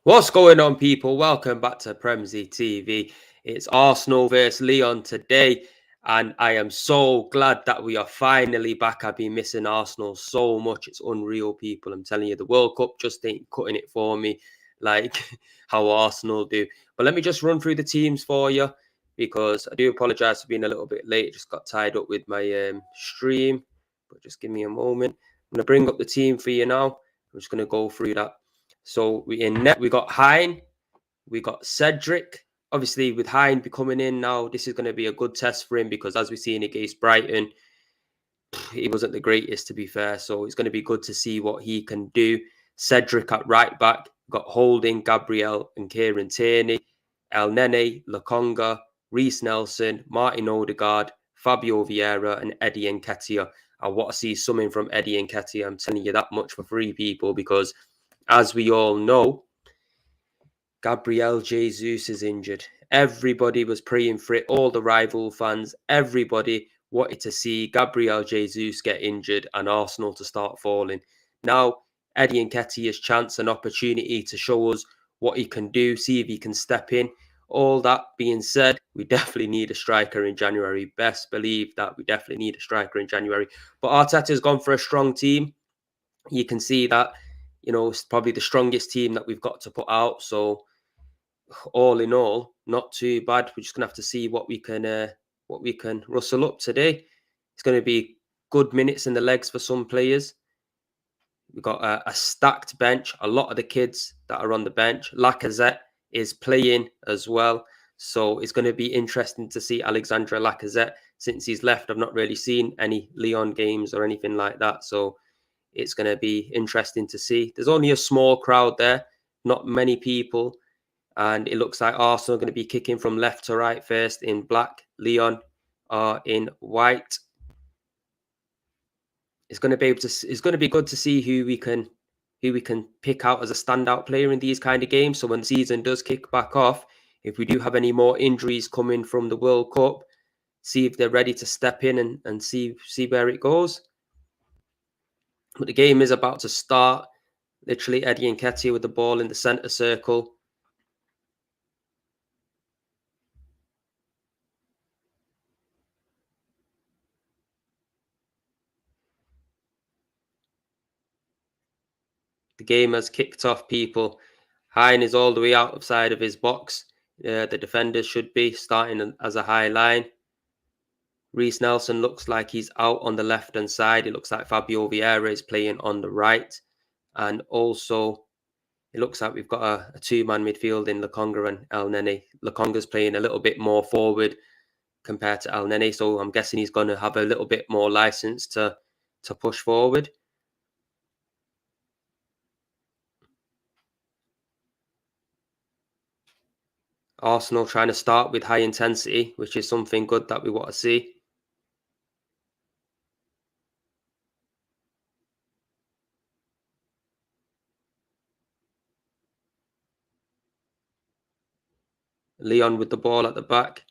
What's going on, people? Welcome back to Premsy TV. It's Arsenal versus Lyon today, and I am so glad that we are finally back. I've been missing Arsenal so much. It's unreal, people. I'm telling you, the World Cup just ain't cutting it for me like how Arsenal do. But let me just run through the teams for you because I do apologize for being a little bit late. Just got tied up with my stream, but just give me a moment. I'm going to bring up the team for you now. I'm just going to go through that. So we in net, we got Hein, we got Cedric. Obviously, with Hein coming in now, this is going to be a good test for him because as we've seen against Brighton, he wasn't the greatest, to be fair. So it's going to be good to see what he can do. Cedric at right back, got Holding, Gabriel, and Kieran Tierney, El Nene, Lokonga, Reece Nelson, Martin Odegaard, Fabio Vieira, and Eddie Nketiah. I want to see something from Eddie Nketiah. I'm telling you that much for free, people, because as we all know, Gabriel Jesus is injured. Everybody was praying for it. All the rival fans, everybody wanted to see Gabriel Jesus get injured and Arsenal to start falling. Now, Eddie Nketiah's chance and opportunity to show us what he can do, see if he can step in. All that being said, we definitely need a striker in January. Best believe that we definitely need a striker in January. But Arteta's gone for a strong team. You can see that, it's probably the strongest team that we've got to put out. So all in all, not too bad. We're just gonna have to see what we can rustle up today. It's going to be good minutes in the legs for some players. We've got a stacked bench. A lot of the kids that are on the bench. Lacazette is playing as well. So it's going to be interesting to see Alexandre Lacazette. Since he's left, I've not really seen any Lyon games or anything like that. So it's going to be interesting to see. There's only a small crowd there, not many people. And it looks like Arsenal are going to be kicking from left to right first in black. Lyon are in white. It's going to be good to see who we can pick out as a standout player in these kind of games. So when the season does kick back off, if we do have any more injuries coming from the World Cup, see if they're ready to step in and see where it goes. But the game is about to start. Literally, Eddie Nketiah with the ball in the centre circle. The game has kicked off, people. Hein is all the way outside of his box. The defenders should be starting as a high line. Reece Nelson looks like he's out on the left-hand side. It looks like Fabio Vieira is playing on the right. And also, it looks like we've got a two-man midfield in Lokonga and El Nene. Lokonga's playing a little bit more forward compared to El Nene. So I'm guessing he's going to have a little bit more license to push forward. Arsenal trying to start with high intensity, which is something good that we want to see. Lyon with the ball at the back,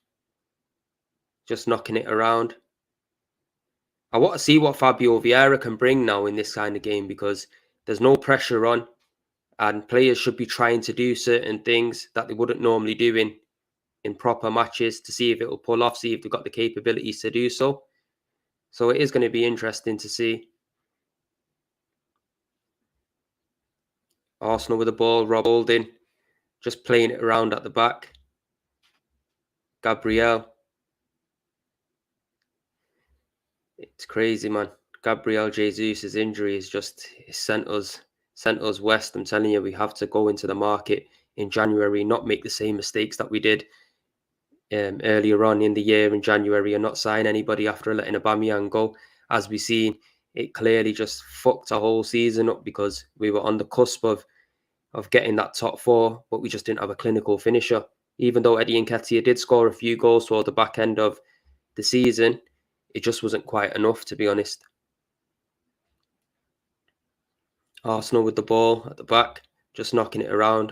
just knocking it around. I want to see what Fabio Vieira can bring now in this kind of game because there's no pressure on and players should be trying to do certain things that they wouldn't normally do in proper matches to see if it will pull off, see if they've got the capabilities to do so. So it is going to be interesting to see. Arsenal with the ball, Rob Holding, just playing it around at the back. Gabriel. It's crazy, man. Gabriel Jesus' injury is just sent us west. I'm telling you, we have to go into the market in January, not make the same mistakes that we did earlier on in the year in January and not sign anybody after letting Aubameyang go. As we seen, it clearly just fucked our whole season up because we were on the cusp of getting that top four, but we just didn't have a clinical finisher. Even though Eddie Nketiah did score a few goals toward the back end of the season, it just wasn't quite enough, to be honest. Arsenal with the ball at the back, just knocking it around.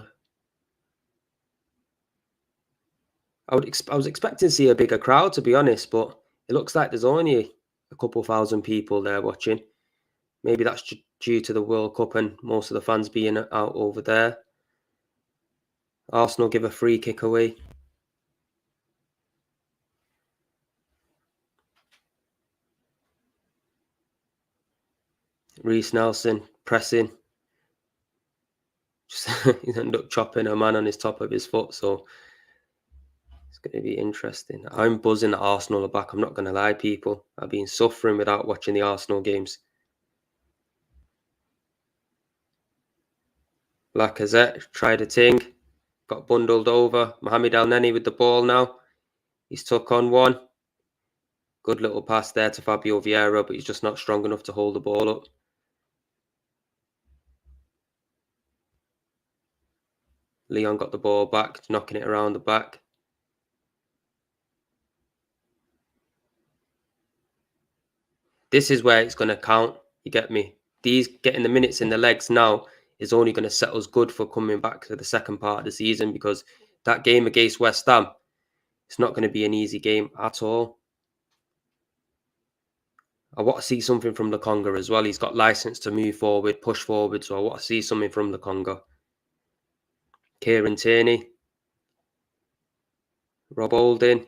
I was expecting to see a bigger crowd, to be honest, but it looks like there's only a couple thousand people there watching. Maybe that's due to the World Cup and most of the fans being out over there. Arsenal give a free kick away. Reece Nelson pressing. Just he ended up chopping a man on his top of his foot, so it's going to be interesting. I'm buzzing that Arsenal are back. I'm not going to lie, people. I've been suffering without watching the Arsenal games. Lacazette tried a thing, got bundled over. Mohamed El-Neni with the ball now. He's took on one. Good little pass there to Fabio Vieira, but he's just not strong enough to hold the ball up. Lyon got the ball back, knocking it around the back. This is where it's going to count. You get me? These getting the minutes in the legs now is only going to set us good for coming back to the second part of the season, because that game against West Ham, it's not going to be an easy game at all. I want to see something from Lokonga as well. He's got license to move forward, push forward, so I want to see something from Lokonga. Kieran Tierney. Rob Holding.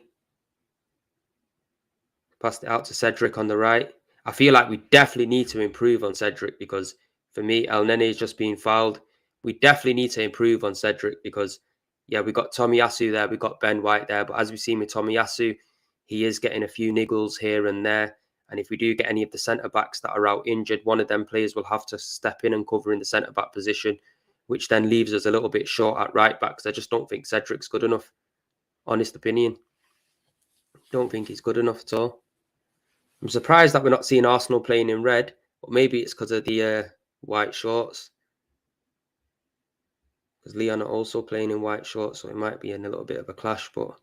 Passed it out to Cedric on the right. I feel like we definitely need to improve on Cedric, because for me, El-Neni is just being fouled. We definitely need to improve on Cedric because, yeah, we got Tomiyasu there, we got Ben White there, but as we've seen with Tomiyasu, he is getting a few niggles here and there. And if we do get any of the centre-backs that are out injured, one of them players will have to step in and cover in the centre-back position, which then leaves us a little bit short at right-back, because I just don't think Cedric's good enough. Honest opinion. Don't think he's good enough at all. I'm surprised that we're not seeing Arsenal playing in red, but maybe it's because of the white shorts. Because Lyon are also playing in white shorts, so it might be in a little bit of a clash, but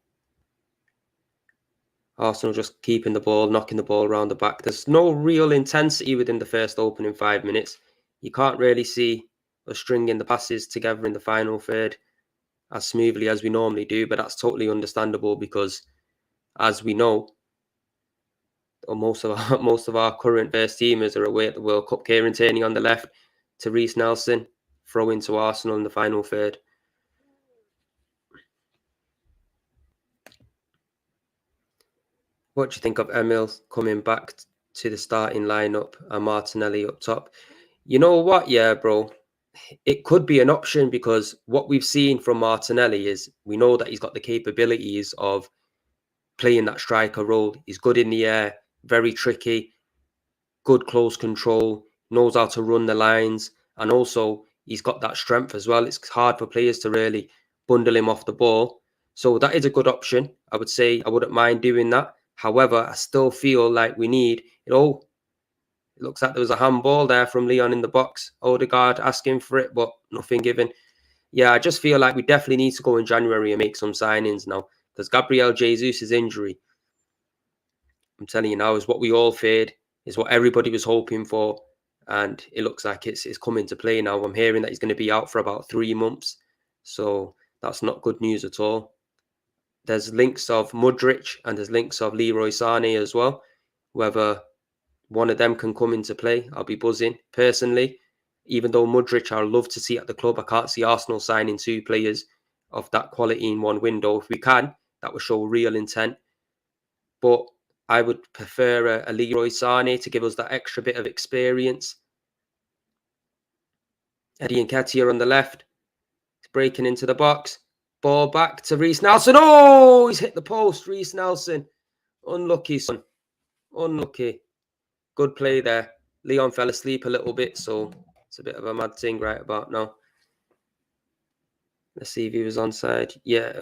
Arsenal just keeping the ball, knocking the ball around the back. There's no real intensity within the first opening 5 minutes. You can't really see us stringing the passes together in the final third as smoothly as we normally do, but that's totally understandable because, as we know, or most of our current first teamers are away at the World Cup. Kieran Tierney on the left to Reece Nelson, throw into Arsenal in the final third. What do you think of Emil coming back to the starting lineup and Martinelli up top? You know what, yeah, bro? It could be an option because what we've seen from Martinelli is we know that he's got the capabilities of playing that striker role. He's good in the air, very tricky, good close control, knows how to run the lines, and also he's got that strength as well. It's hard for players to really bundle him off the ball. So that is a good option. I would say I wouldn't mind doing that. However, I still feel like we need, it looks like there was a handball there from Lyon in the box. Odegaard asking for it, but nothing given. Yeah, I just feel like we definitely need to go in January and make some signings now, because Gabriel Jesus' injury, I'm telling you now, is what we all feared, is what everybody was hoping for, and it looks like it's coming to play now. I'm hearing that he's going to be out for about 3 months, so that's not good news at all. There's links of Mudryk and there's links of Leroy Sané as well. Whether one of them can come into play, I'll be buzzing. Personally, even though Mudryk I'd love to see at the club, I can't see Arsenal signing 2 players of that quality in one window. If we can, that would show real intent. But I would prefer a Leroy Sané to give us that extra bit of experience. Eddie Nketiah on the left. He's breaking into the box. Ball back to Reece Nelson. Oh, he's hit the post, Reece Nelson. Unlucky, son. Unlucky. Good play there. Lyon fell asleep a little bit, so it's a bit of a mad thing right about now. Let's see if he was onside. Yeah,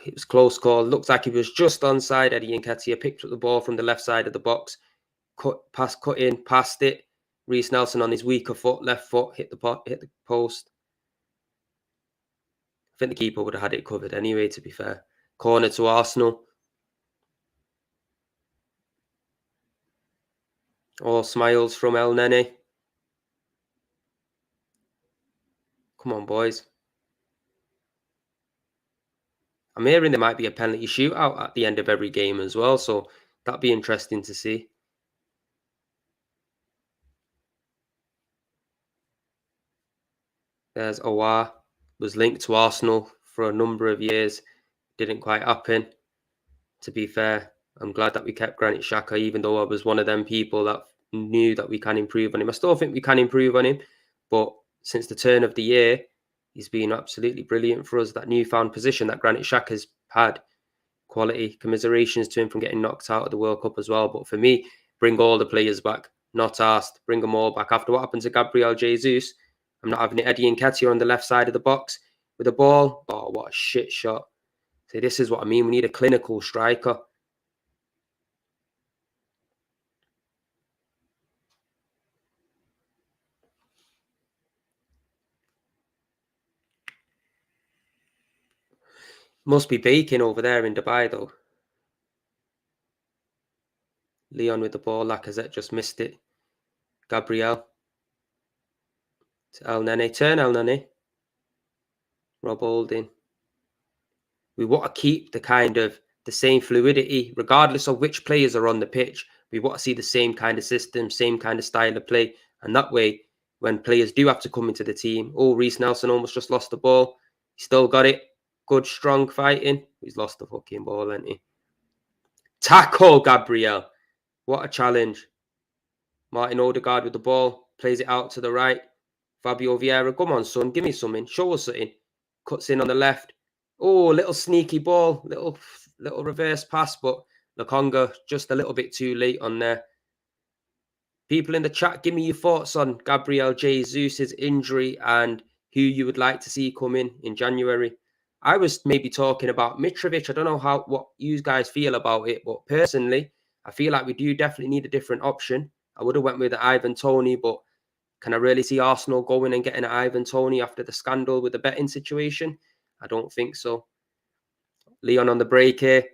it was close call. Looks like he was just onside. Eddie Nketiah picked up the ball from the left side of the box. Cut in, passed it. Reece Nelson on his weaker foot, left foot, hit the post. I think the keeper would have had it covered anyway, to be fair. Corner to Arsenal. All smiles from El-Neni. Come on, boys. I'm hearing there might be a penalty shootout at the end of every game as well, so that'd be interesting to see. There's Aouar, was linked to Arsenal for a number of years. Didn't quite happen. To be fair, I'm glad that we kept Granit Xhaka, even though I was one of them people that knew that we can improve on him. I still think we can improve on him, but since the turn of the year, he's been absolutely brilliant for us. That newfound position that Granit Xhaka's had, quality. Commiserations to him from getting knocked out of the World Cup as well. But for me, bring all the players back. Not asked. Bring them all back. After what happened to Gabriel Jesus, I'm not having Eddie Nketiah on the left side of the box with the ball. Oh, what a shit shot. See, this is what I mean. We need a clinical striker. Must be baking over there in Dubai, though. Lyon with the ball. Lacazette just missed it. Gabriel. To El Nene. Turn El Nene. Rob Holding. We want to keep the same fluidity, regardless of which players are on the pitch. We want to see the same kind of system, same kind of style of play. And that way, when players do have to come into the team, Reece Nelson almost just lost the ball. He still got it. Good, strong fighting. He's lost the fucking ball, hasn't he? Tackle, Gabriel. What a challenge. Martin Odegaard with the ball. Plays it out to the right. Fabio Vieira, come on, son. Give me something. Show us something. Cuts in on the left. Oh, little sneaky ball. Little reverse pass, but Lokonga just a little bit too late on there. People in the chat, give me your thoughts on Gabriel Jesus' injury and who you would like to see come in January. I was maybe talking about Mitrovic. I don't know what you guys feel about it, but personally, I feel like we do definitely need a different option. I would have went with Ivan Toney, but can I really see Arsenal going and getting Ivan Toney after the scandal with the betting situation? I don't think so. Lyon on the break here.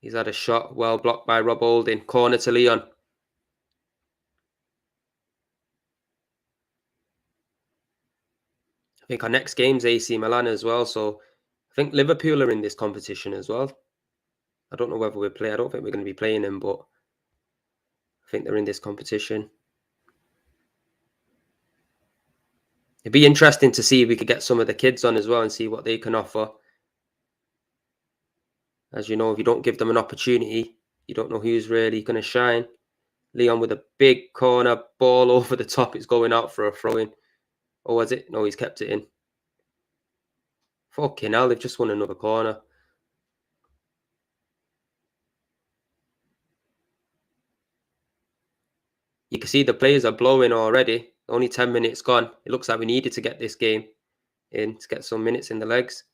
He's had a shot well blocked by Rob Holding. Corner to Lyon. I think our next game's AC Milan as well. So I think Liverpool are in this competition as well. I don't know whether I don't think we're going to be playing them, but I think they're in this competition. It'd be interesting to see if we could get some of the kids on as well and see what they can offer. As you know, if you don't give them an opportunity, you don't know who's really going to shine. Lyon with a big corner ball over the top. It's going out for a throw-in. Or was it? No, he's kept it in. Fucking hell, they've just won another corner. You can see the players are blowing already. Only 10 minutes gone. It looks like we needed to get this game in to get some minutes in the legs.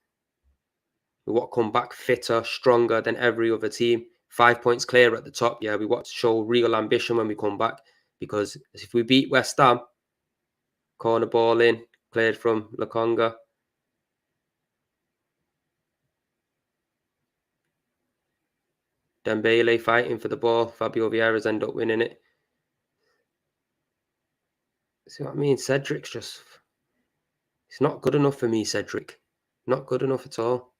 We want to come back fitter, stronger than every other team. 5 points clear at the top. Yeah, we want to show real ambition when we come back. Because if we beat West Ham, corner ball in, cleared from Lokonga. Dembele fighting for the ball. Fabio Vieira's end up winning it. See what I mean? Cedric's just... It's not good enough for me, Cedric. Not good enough at all.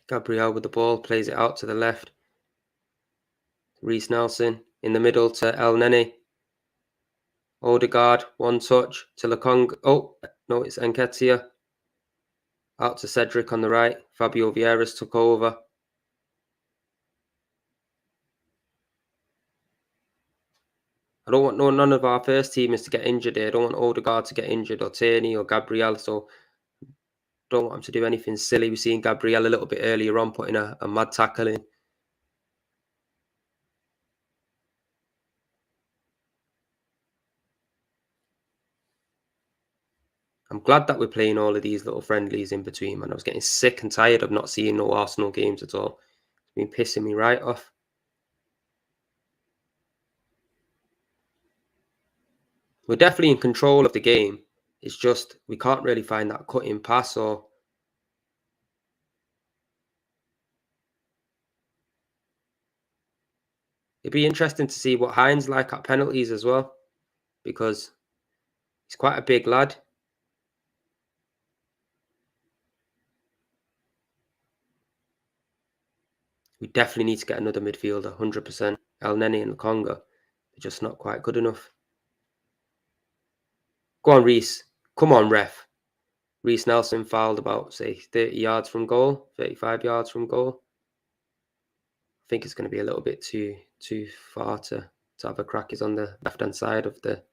Gabriel with the ball. Plays it out to the left. Reece Nelson in the middle to El Nene. Odegaard, one touch to Lokonga. Oh, no, it's Nketiah. Out to Cedric on the right. Fabio Vieira's took over. I don't want none of our first teamers to get injured here. I don't want Odegaard to get injured or Tierney or Gabriel. So don't want him to do anything silly. We've seen Gabriel a little bit earlier on putting a mad tackle in. I'm glad that we're playing all of these little friendlies in between, man. I was getting sick and tired of not seeing no Arsenal games at all. It's been pissing me right off. We're definitely in control of the game. It's just we can't really find that cutting pass or... It'd be interesting to see what Hines like at penalties as well, because he's quite a big lad. We definitely need to get another midfielder, 100%. El Nene and Lokonga. They're just not quite good enough. Go on, Reece. Come on, ref. Reece Nelson fouled about, say, 30 yards from goal, 35 yards from goal. I think it's going to be a little bit too far to have a crack. He's on the left-hand side of the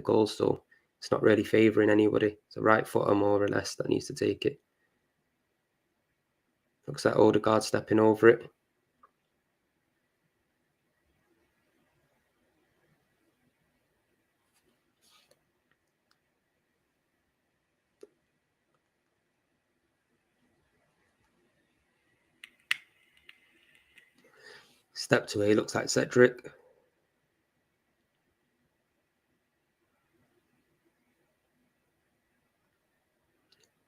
goal, so it's not really favouring anybody. It's a right footer, more or less, that needs to take it. Looks like Odegaard stepping over it. Stepped away, looks like Cedric.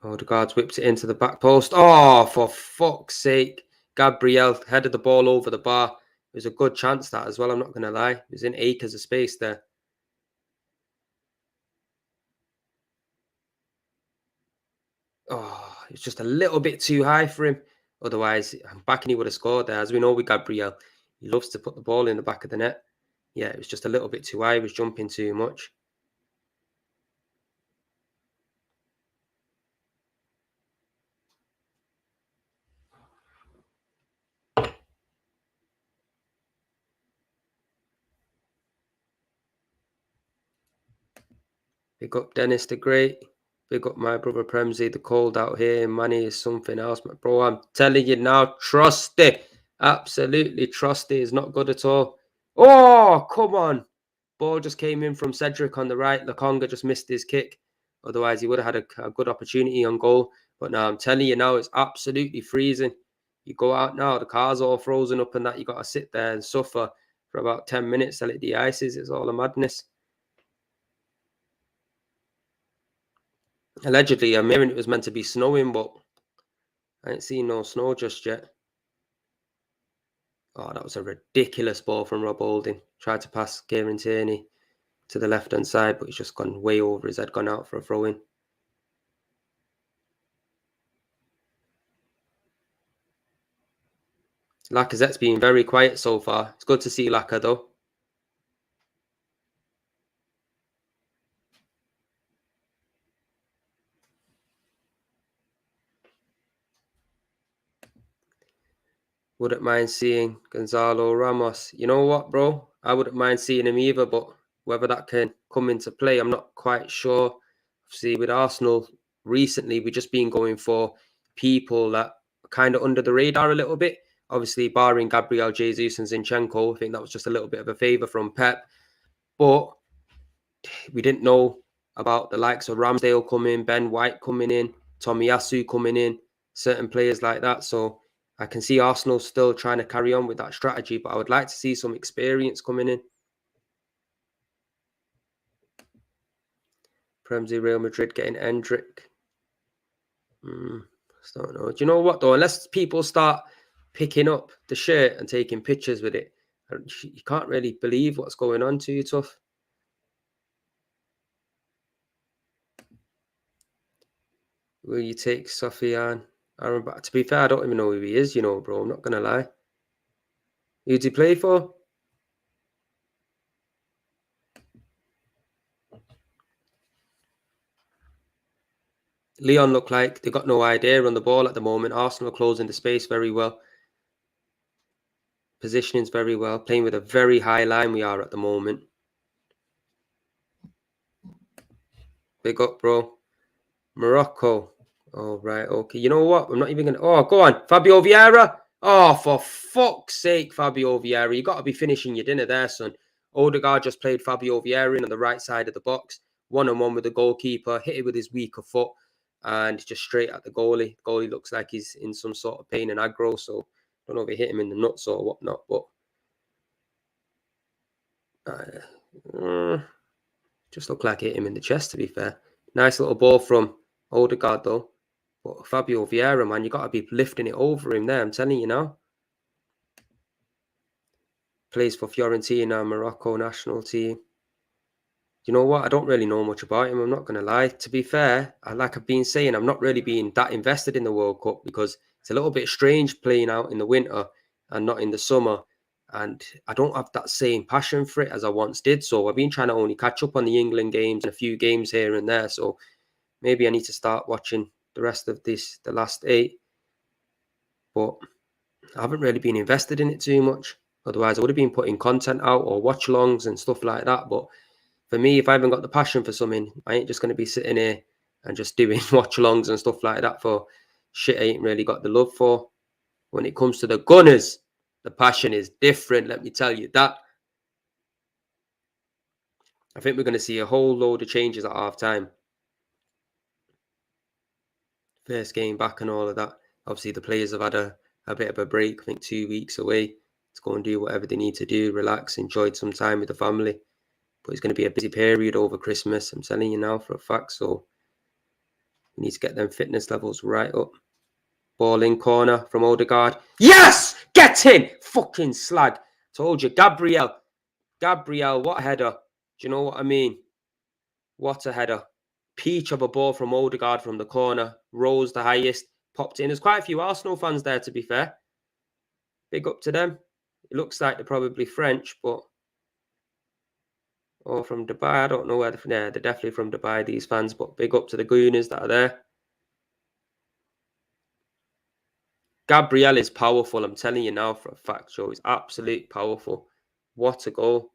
Odegaard's whipped it into the back post. Oh, for fuck's sake. Gabriel headed the ball over the bar. It was a good chance, that, as well, I'm not going to lie. It was in acres of space there. Oh, it's just a little bit too high for him. Otherwise, I'm backing he would have scored there. As we know with Gabriel, he loves to put the ball in the back of the net. Yeah, it was just a little bit too high. He was jumping too much. Big up Dennis the Great. Big up my brother Premsy. The cold out here, money is something else, my bro. I'm telling you now, trust it. Absolutely trust it. Is not good at all. Oh, come on. Ball just came in from Cedric on the right. Lokonga just missed his kick. Otherwise, he would have had a good opportunity on goal. But now I'm telling you now, it's absolutely freezing. You go out now, the car's all frozen up and that. You got to sit there and suffer for about 10 minutes till it de-ices. It's all a madness. Allegedly, I'm hearing it was meant to be snowing, but I ain't seen no snow just yet. Oh, that was a ridiculous ball from Rob Holding. Tried to pass Kieran Tierney to the left-hand side, but he's just gone way over his head, gone out for a throw-in. Lacazette's been very quiet so far. It's good to see Laka, though. Wouldn't mind seeing Gonzalo Ramos. You know what, bro? I wouldn't mind seeing him either, but whether that can come into play, I'm not quite sure. See, with Arsenal recently, we've just been going for people that are kind of under the radar a little bit. Obviously, barring Gabriel Jesus and Zinchenko, I think that was just a little bit of a favour from Pep. But we didn't know about the likes of Ramsdale coming, Ben White coming in, Tomiyasu coming in, certain players like that. So I can see Arsenal still trying to carry on with that strategy, but I would like to see some experience coming in. Premsy, Real Madrid getting Endrick. I don't know. Do you know what, though? Unless people start picking up the shirt and taking pictures with it, you can't really believe what's going on to you, tough. Will you take Sofiane? To be fair, I don't even know who he is, bro. I'm not going to lie. Who'd he play for? Lyon look like they got no idea on the ball at the moment. Arsenal are closing the space very well. Positioning's very well. Playing with a very high line we are at the moment. Big up, bro. Morocco. Oh, right. Okay. You know what? I'm not even going to... Oh, go on. Fabio Vieira. Oh, for fuck's sake, Fabio Vieira. You got to be finishing your dinner there, son. Odegaard just played Fabio Vieira in on the right side of the box. 1-on-1 with the goalkeeper. Hit it with his weaker foot. And just straight at the goalie. The goalie looks like he's in some sort of pain and aggro. So, I don't know if he hit him in the nuts or whatnot. But... just looked like it hit him in the chest, to be fair. Nice little ball from Odegaard, though. But Fabio Vieira, man, you got to be lifting it over him there. I'm telling you now. Plays for Fiorentina, Morocco national team. You know what? I don't really know much about him. I'm not going to lie. To be fair, like I've been saying, I'm not really being that invested in the World Cup because it's a little bit strange playing out in the winter and not in the summer. and I don't have that same passion for it as I once did. So I've been trying to only catch up on the England games and a few games here and there. So maybe I need to start watching the rest of the last 8. But I haven't really been invested in it too much. Otherwise, I would have been putting content out or watch-alongs and stuff like that. But for me, if I haven't got the passion for something, I ain't just going to be sitting here and just doing watch-alongs and stuff like that for shit I ain't really got the love for. When it comes to the Gunners, the passion is different, let me tell you that. I think we're going to see a whole load of changes at half-time. First game back and all of that. Obviously, the players have had a bit of a break, I think 2 weeks away to go and do whatever they need to do, relax, enjoy some time with the family. But it's going to be a busy period over Christmas, I'm telling you now for a fact. So we need to get them fitness levels right up. Ball in corner from Odegaard. Yes! Get in! Fucking slag. Told you. Gabriel, what a header. Do you know what I mean? What a header. Peach of a ball from Odegaard from the corner. Rose the highest. Popped in. There's quite a few Arsenal fans there, to be fair. Big up to them. It looks like they're probably French, but... Or from Dubai. I don't know where they're definitely from Dubai, these fans. But big up to the Gooners that are there. Gabriel is powerful. I'm telling you now for a fact, Joe. He's absolutely powerful. What a goal.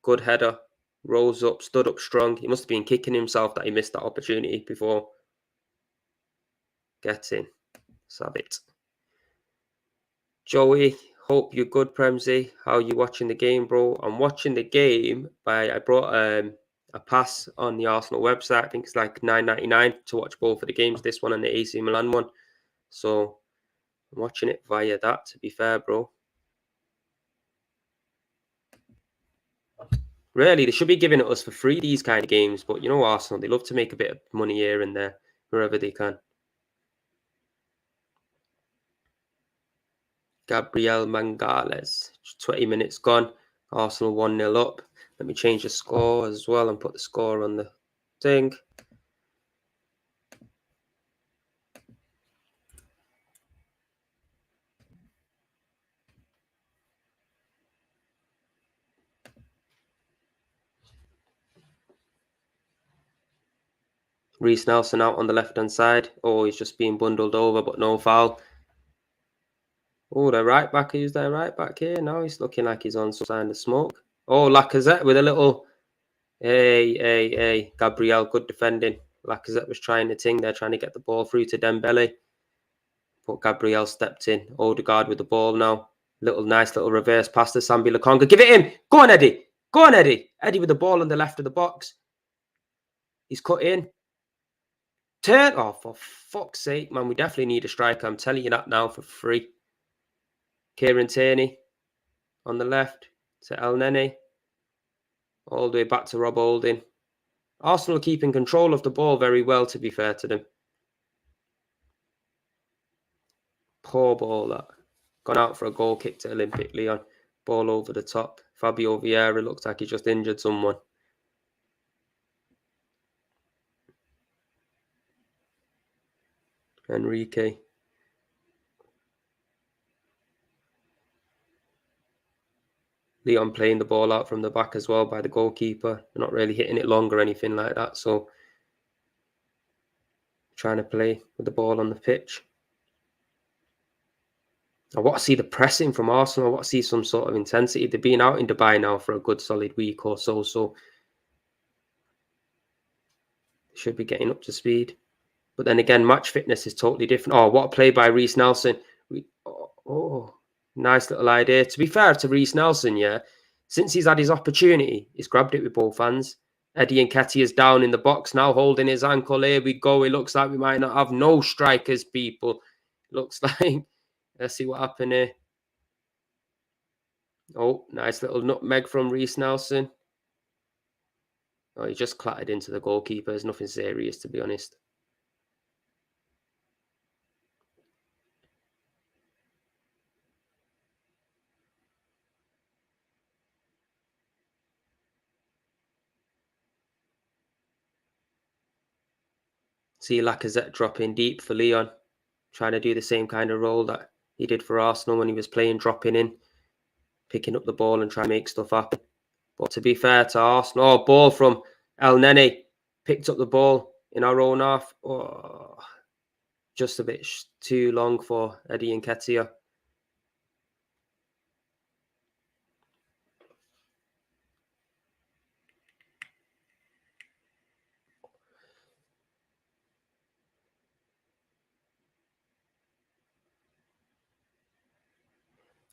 Good header. Rose up, stood up strong. He must have been kicking himself that he missed that opportunity before. Get in. Sab it. Joey, hope you're good, Premsy. How are you watching the game, bro? I'm watching the game I brought a pass on the Arsenal website. I think it's like $9.99 to watch both of the games, this one and the AC Milan one. So I'm watching it via that, to be fair, bro. Really, they should be giving it us for free, these kind of games. But you know Arsenal, they love to make a bit of money here and there, wherever they can. Gabriel Mangales. 20 minutes gone. Arsenal 1-0 up. Let me change the score as well and put the score on the thing. Reece Nelson out on the left-hand side. Oh, he's just being bundled over, but no foul. Oh, the right back. Who's their right back here? Now he's looking like he's on some kind of smoke. Oh, Lacazette with a little... Hey. Gabriel, good defending. Lacazette was trying to ting there, trying to get the ball through to Dembele. But Gabriel stepped in. Odegaard with the ball now. Nice little reverse pass to Sambi Lokonga. Give it him. Go on, Eddie. Go on, Eddie. Eddie with the ball on the left of the box. He's cut in. Turn. Oh, for fuck's sake, man. We definitely need a striker. I'm telling you that now for free. Kieran Tierney on the left to El Nene. All the way back to Rob Holding. Arsenal keeping control of the ball very well, to be fair to them. Poor ball that. Gone out for a goal kick to Olympic Lyon. Ball over the top. Fabio Vieira looks like he just injured someone. Enrique. Lyon playing the ball out from the back as well by the goalkeeper. They're not really hitting it long or anything like that. So trying to play with the ball on the pitch. I want to see the pressing from Arsenal. I want to see some sort of intensity. They've been out in Dubai now for a good solid week or so. So they should be getting up to speed. But then again, match fitness is totally different. Oh, what a play by Reece Nelson. Nice little idea. To be fair to Reece Nelson, yeah, since he's had his opportunity, he's grabbed it with both hands. Eddie Nketiah's down in the box now, holding his ankle. Here we go. It looks like we might not have no strikers, people. Looks like. Let's see what happened here. Oh, nice little nutmeg from Reece Nelson. Oh, he just clattered into the goalkeeper. It's nothing serious, to be honest. See Lacazette dropping deep for Lyon. Trying to do the same kind of role that he did for Arsenal when he was playing, dropping in. picking up the ball and trying to make stuff happen. But to be fair to Arsenal, ball from El Nene, picked up the ball in our own half. Oh, just a bit too long for Eddie Nketiah.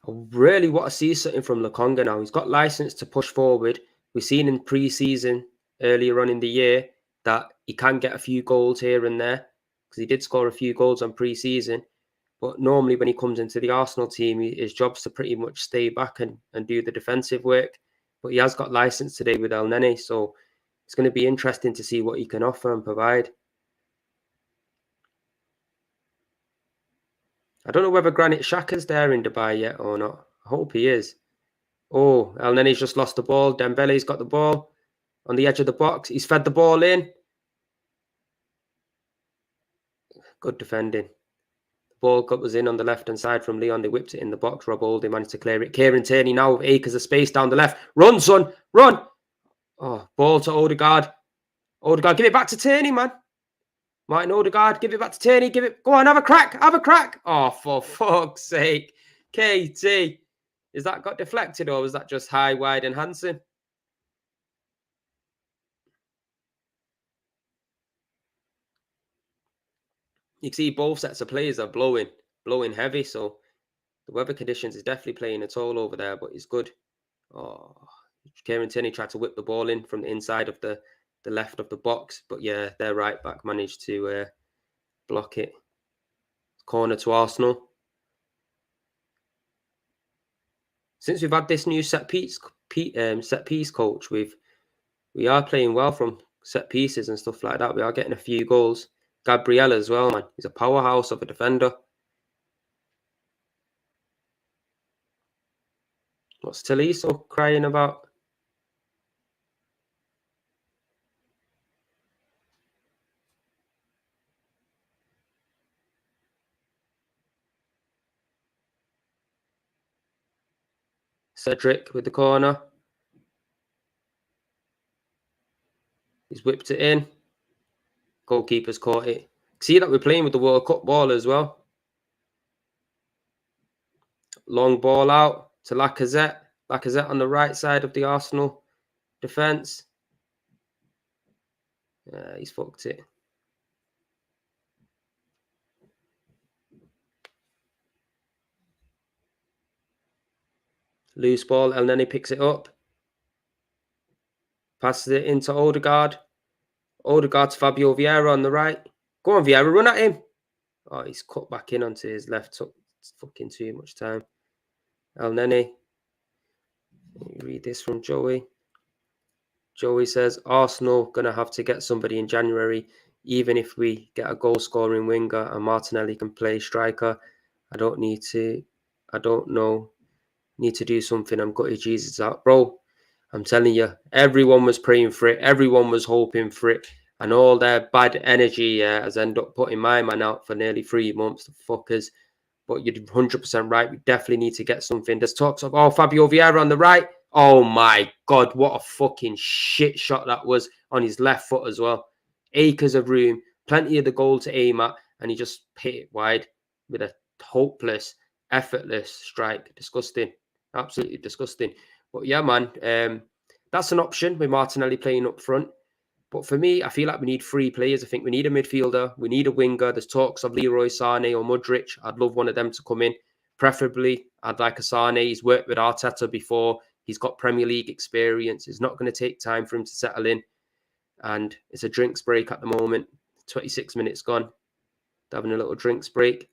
I really want to see something from Lokonga now. He's got license to push forward. We've seen in pre-season earlier on in the year that he can get a few goals here and there because he did score a few goals on pre-season. But normally when he comes into the Arsenal team, his job's to pretty much stay back and do the defensive work. But he has got license today with El Nene, so it's going to be interesting to see what he can offer and provide. I don't know whether Granit Xhaka's there in Dubai yet or not. I hope he is. Oh, El Nene's just lost the ball. Dembele's got the ball on the edge of the box. He's fed the ball in. Good defending. The ball was in on the left-hand side from Lyon. They whipped it in the box. Rob Holding managed to clear it. Kieran Tierney now with acres of space down the left. Run, son. Run. Oh, ball to Odegaard. Odegaard, give it back to Tierney, man. Martin Odegaard, give it back to Tierney. Give it. Go on, have a crack. Have a crack. Oh, for fuck's sake. KT. Is that got deflected or was that just high, wide and Hansen? You can see both sets of players are blowing heavy. So the weather conditions is definitely playing a toll over there, but it's good. Oh, Kieran Tierney tried to whip the ball in from the inside of the left of the box. But yeah, their right back managed to block it. Corner to Arsenal. Since we've had this new set piece coach, we are playing well from set pieces and stuff like that. We are getting a few goals. Gabriel as well, man. He's a powerhouse of a defender. What's Taliso crying about? Cedric with the corner. He's whipped it in. Goalkeeper's caught it. See that we're playing with the World Cup ball as well. Long ball out to Lacazette. Lacazette on the right side of the Arsenal defence. He's fucked it. Loose ball. El Nene picks it up. Passes it into Odegaard. Odegaard to Fabio Vieira on the right. Go on, Vieira, run at him. Oh, he's cut back in onto his left. Took fucking too much time. El Nene. Read this from Joey. Joey says, Arsenal going to have to get somebody in January, even if we get a goal-scoring winger and Martinelli can play striker. I don't know. Need to do something. I'm gutted Jesus out. Bro, I'm telling you, everyone was praying for it. Everyone was hoping for it. And all their bad energy has ended up putting my man out for nearly 3 months. The fuckers. But you're 100% right. We definitely need to get something. There's talks of, Fabio Vieira on the right. Oh my God, what a fucking shit shot that was on his left foot as well. Acres of room, plenty of the goal to aim at, and he just hit it wide with a hopeless, effortless strike. Disgusting. Absolutely disgusting. But yeah, man, that's an option with Martinelli playing up front. But for me, I feel like we need 3 players. I think we need a midfielder. We need a winger. There's talks of Leroy Sané or Mudryk. I'd love one of them to come in. Preferably, I'd like a Sané. He's worked with Arteta before. He's got Premier League experience. It's not going to take time for him to settle in. And it's a drinks break at the moment. 26 minutes gone. They're having a little drinks break.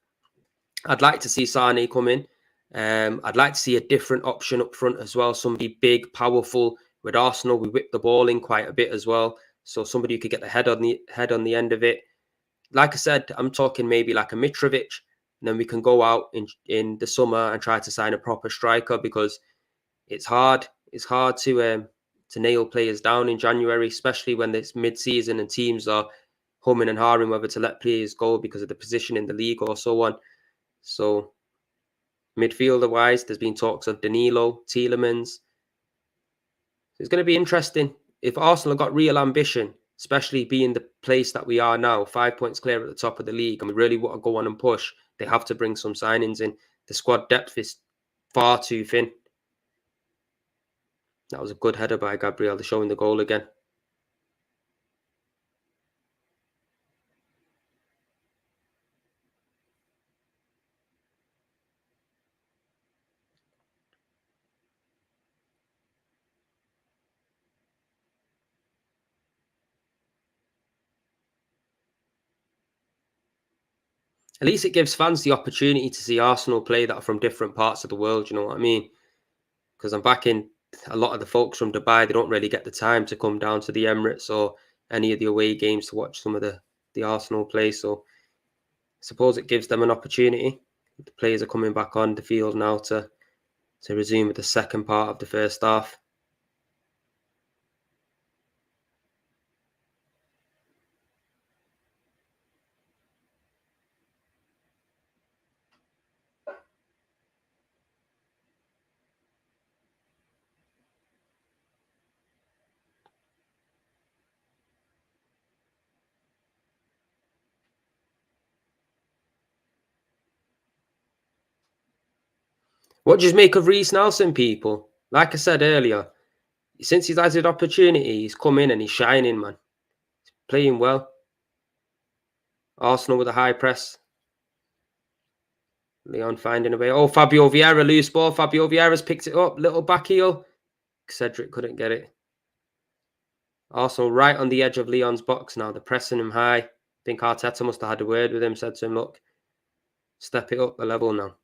I'd like to see Sané come in. I'd like to see a different option up front as well. Somebody big, powerful. With Arsenal, we whip the ball in quite a bit as well. So somebody who could get the head on the end of it. Like I said, I'm talking maybe like a Mitrovic. And then we can go out in the summer and try to sign a proper striker because it's hard. It's hard to nail players down in January, especially when it's mid-season and teams are humming and hawing whether to let players go because of the position in the league or so on. So Midfielder-wise, there's been talks of Danilo, Tielemans. It's going to be interesting. If Arsenal have got real ambition, especially being the place that we are now, 5 points clear at the top of the league, and we really want to go on and push, they have to bring some signings in. The squad depth is far too thin. That was a good header by Gabriel, showing the goal again. At least it gives fans the opportunity to see Arsenal play that are from different parts of the world, you know what I mean? Because I'm back in a lot of the folks from Dubai, they don't really get the time to come down to the Emirates or any of the away games to watch some of the Arsenal play. So I suppose it gives them an opportunity. The players are coming back on the field now to resume with the second part of the first half. What do you make of Reece Nelson, people? Like I said earlier, since he's had his opportunity, he's come in and he's shining, man. He's playing well. Arsenal with a high press. Lyon finding a way. Oh, Fabio Vieira, loose ball. Fabio Vieira's picked it up. Little back heel. Cedric couldn't get it. Arsenal right on the edge of Lyon's box now. They're pressing him high. I think Arteta must have had a word with him, said to him, look, step it up a level now.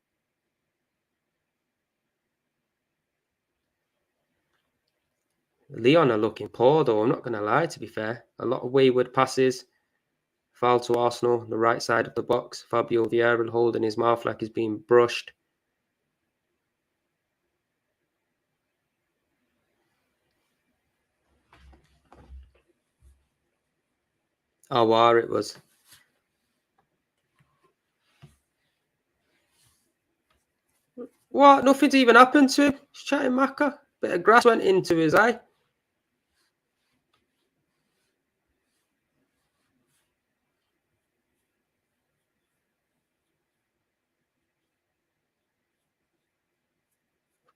Lyon are looking poor, though. I'm not going to lie, to be fair. A lot of wayward passes. Foul to Arsenal, the right side of the box. Fabio Vieira holding his mouth like he's being brushed. Awar it was. What? Nothing's even happened to him. He's chatting macca. Bit of grass went into his eye.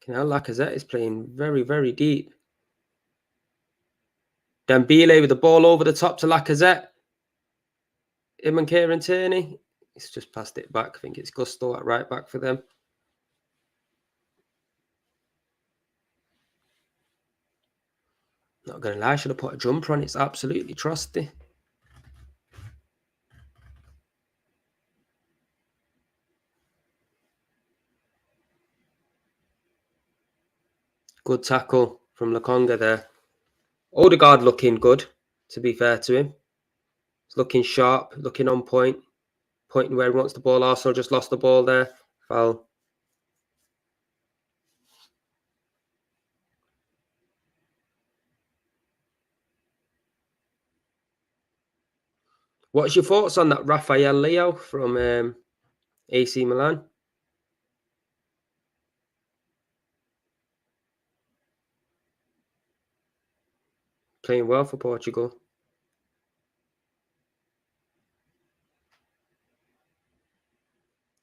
Fucking hell, Lacazette is playing very, very deep. Dembele with the ball over the top to Lacazette. Him and Kieran Tierney. He's just passed it back. I think it's Gusto at right back for them. Not going to lie, I should have put a jumper on. It's absolutely trusty. Good tackle from Lokonga there. Odegaard looking good, to be fair to him. He's looking sharp, looking on point. Pointing where he wants the ball. Arsenal just lost the ball there. Foul. What's your thoughts on that Rafael Leo from AC Milan? Playing well for Portugal.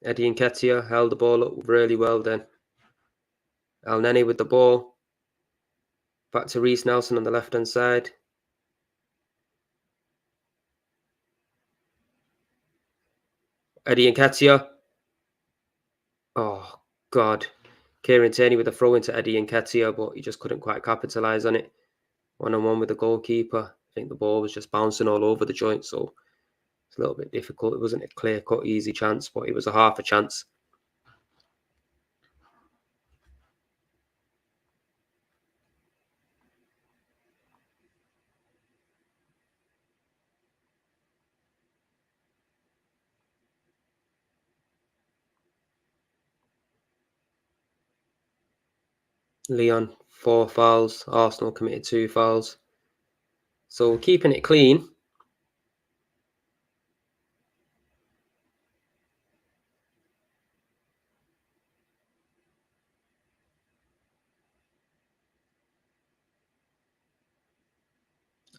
Eddie Nketiah held the ball up really well then. El Neni with the ball. Back to Reece Nelson on the left-hand side. Eddie Nketiah. Oh, God. Kieran Tierney with a throw into Eddie Nketiah, but he just couldn't quite capitalise on it. One-on-one with the goalkeeper. I think the ball was just bouncing all over the joint, so it's a little bit difficult. It wasn't a clear-cut, easy chance, but it was a half a chance. Lyon, 4 fouls. Arsenal committed 2 fouls. So keeping it clean.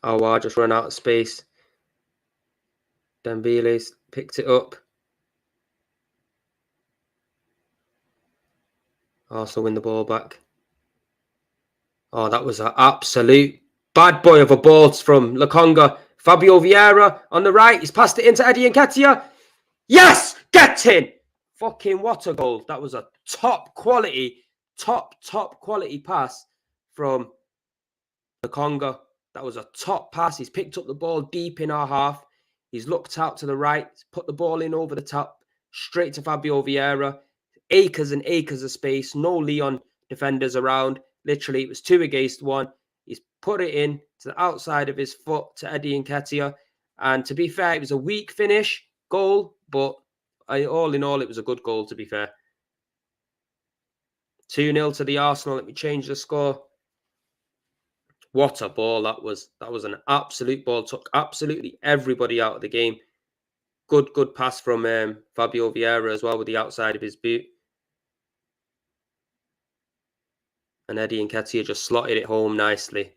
Oh, wow, just run out of space. Dembele's picked it up. Also win the ball back. Oh, that was an absolute bad boy of a ball from Lokonga. Fabio Vieira on the right. He's passed it into Eddie Nketiah. Yes! Get in! Fucking what a goal. That was a top quality pass from Lokonga. That was a top pass. He's picked up the ball deep in our half. He's looked out to the right, put the ball in over the top, straight to Fabio Vieira. Acres and acres of space. No Lyon defenders around. Literally, it was 2 against 1. He's put it in to the outside of his foot to Eddie Nketiah. And to be fair, it was a weak finish goal, but all in all, it was a good goal, to be fair. 2-0 to the Arsenal. Let me change the score. What a ball that was. That was an absolute ball. Took absolutely everybody out of the game. Good pass from Fabio Vieira as well with the outside of his boot. And Eddie Nketiah just slotted it home nicely.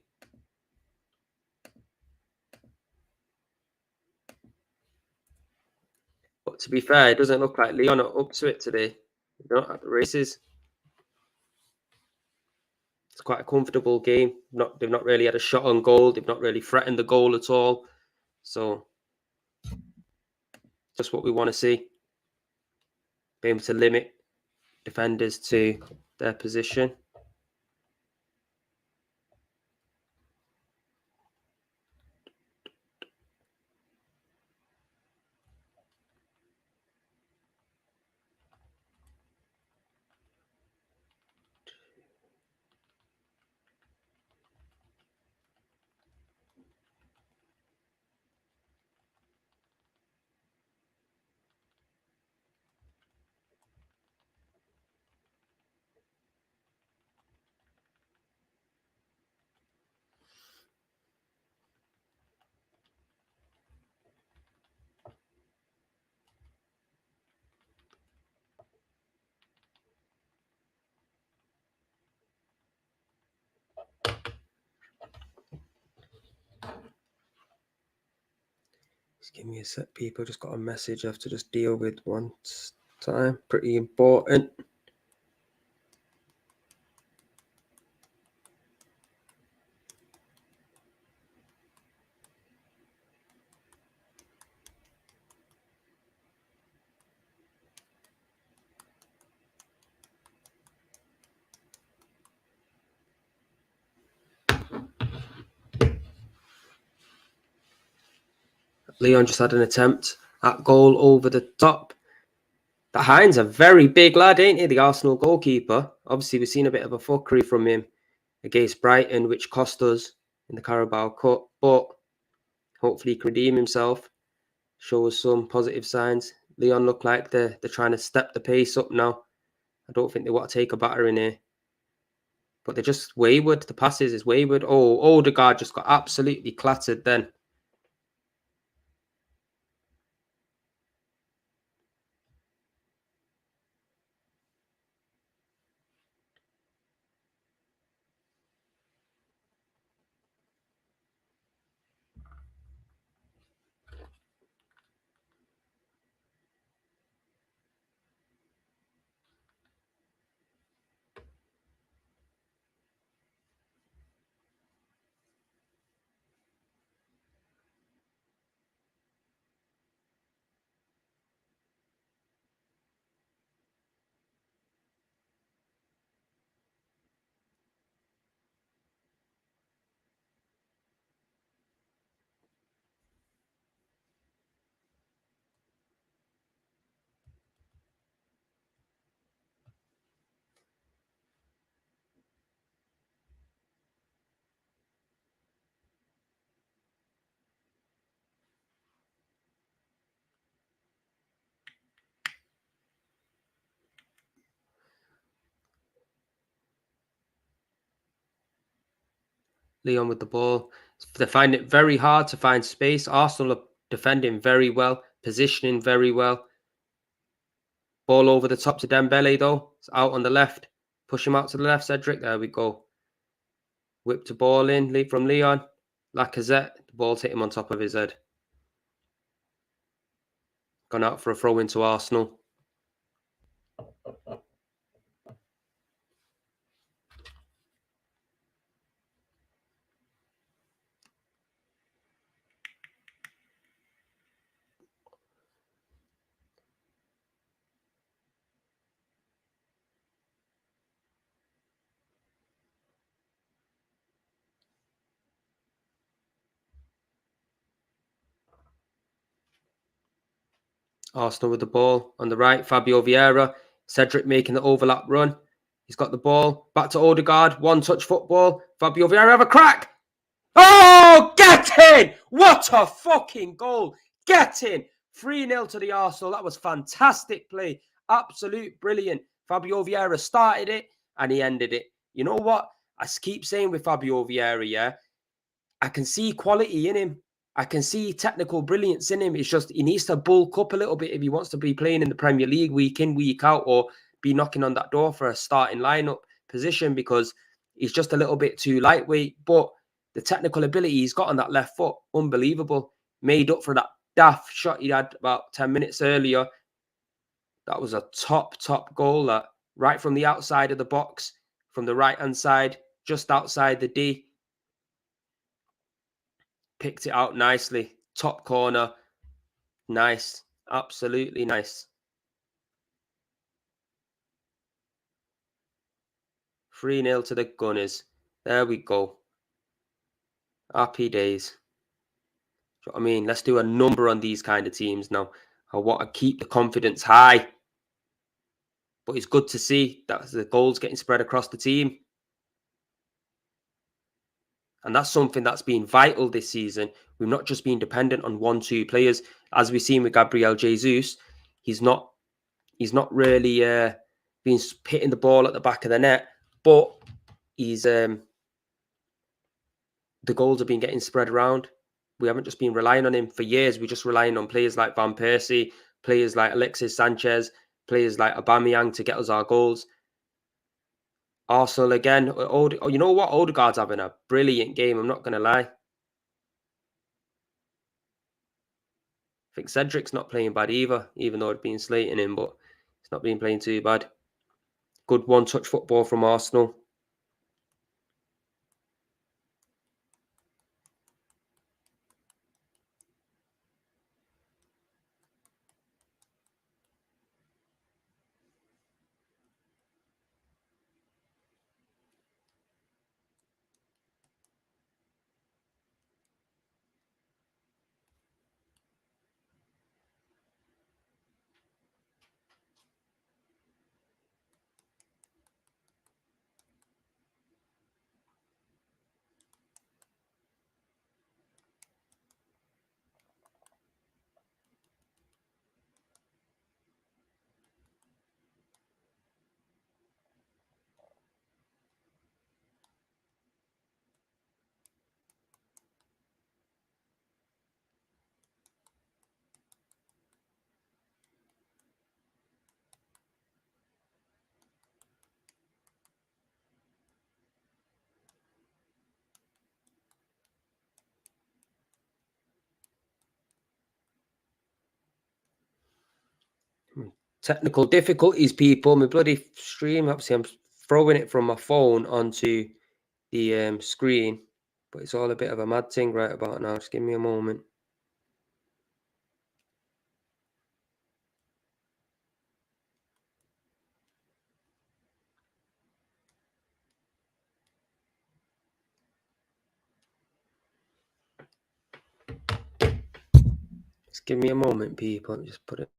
But to be fair, it doesn't look like Lyon are up to it today. They're not at the races. It's quite a comfortable game. They've not really had a shot on goal. They've not really threatened the goal at all. So just what we want to see. Be able to limit defenders to their position. Just give me a sec, people. Just got a message I have to just deal with one time. Pretty important. Lyon just had an attempt at goal over the top. That Hines a very big lad, ain't he? The Arsenal goalkeeper. Obviously, we've seen a bit of a fuckery from him against Brighton, which cost us in the Carabao Cup. But hopefully he can redeem himself, show us some positive signs. Lyon look like they're trying to step the pace up now. I don't think they want to take a batter in here. But they're just wayward. The passes is wayward. Oh, Odegaard just got absolutely clattered then. Lyon with the ball. They find it very hard to find space. Arsenal are defending very well, positioning very well. Ball over the top to Dembele, though. It's out on the left. Push him out to the left, Cedric. There we go. Whip the ball in from Lyon. Lacazette, the ball's hit him on top of his head. Gone out for a throw into Arsenal. Arsenal with the ball on the right. Fabio Vieira. Cedric making the overlap run. He's got the ball. Back to Odegaard. One touch football. Fabio Vieira have a crack. Oh, get in! What a fucking goal. Get in. 3-0 to the Arsenal. That was fantastic play. Absolute brilliant. Fabio Vieira started it and he ended it. You know what? I keep saying with Fabio Vieira, yeah, I can see quality in him. I can see technical brilliance in him. It's just he needs to bulk up a little bit if he wants to be playing in the Premier League week in, week out, or be knocking on that door for a starting lineup position, because he's just a little bit too lightweight. But the technical ability he's got on that left foot, unbelievable. Made up for that daft shot he had about 10 minutes earlier. That was a top goal, that right from the outside of the box, from the right-hand side, just outside the D. Picked it out nicely. Top corner. Nice. Absolutely nice. 3-0 to the Gunners. There we go. Happy days. Do you know what I mean? Let's do a number on these kind of teams now. I want to keep the confidence high. But it's good to see that the goals getting spread across the team. And that's something that's been vital this season. We've not just been dependent on 1-2 players. As we've seen with Gabriel Jesus, he's not really been hitting the ball at the back of the net, but he's the goals have been getting spread around. We haven't just been relying on him for years. We're just relying on players like Van Persie, players like Alexis Sanchez, players like Aubameyang to get us our goals. Arsenal again. You know what? Odegaard's having a brilliant game. I'm not going to lie. I think Cedric's not playing bad either, even though I'd been slating him, but he's not been playing too bad. Good one-touch football from Arsenal. Technical difficulties, people. My bloody stream. Obviously, I'm throwing it from my phone onto the screen, but it's all a bit of a mad thing right about now. Just give me a moment. Just give me a moment, people. Just put it.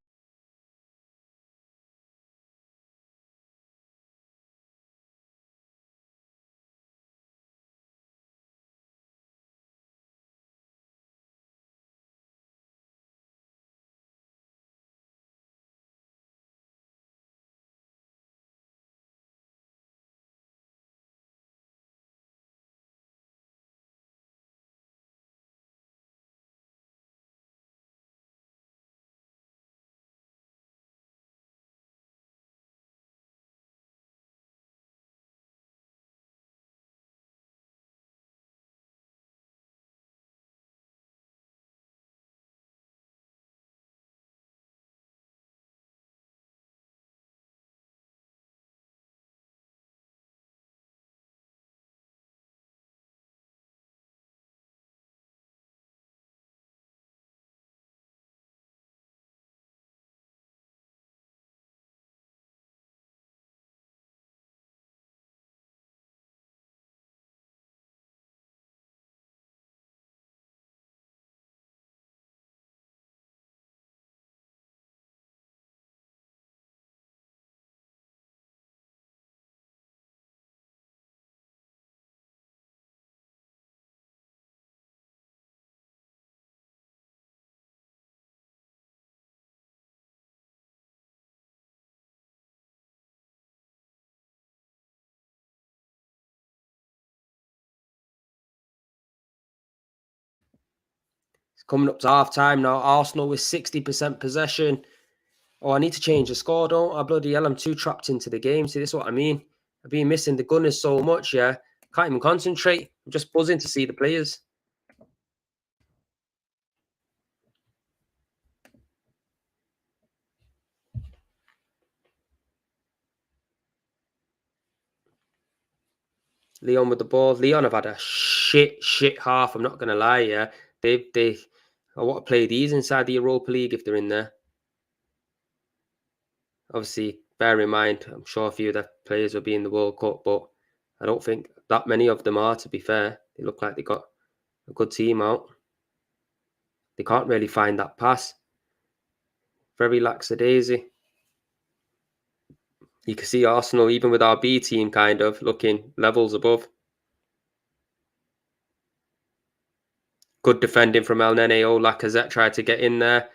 Coming up to half-time now, Arsenal with 60% possession. Oh, I need to change the score, don't I? Bloody hell, I'm too trapped into the game. See, this is what I mean. I've been missing the Gunners so much, yeah. Can't even concentrate. I'm just buzzing to see the players. Lyon with the ball. Lyon have had a shit half. I'm not going to lie, yeah. I want to play these inside the Europa League if they're in there. Obviously, bear in mind, I'm sure a few of the players will be in the World Cup, but I don't think that many of them are, to be fair. They look like they got a good team out. They can't really find that pass. Very lackadaisy. You can see Arsenal, even with our B team, kind of looking levels above. Good defending from El Nene. Oh, Lacazette tried to get in there.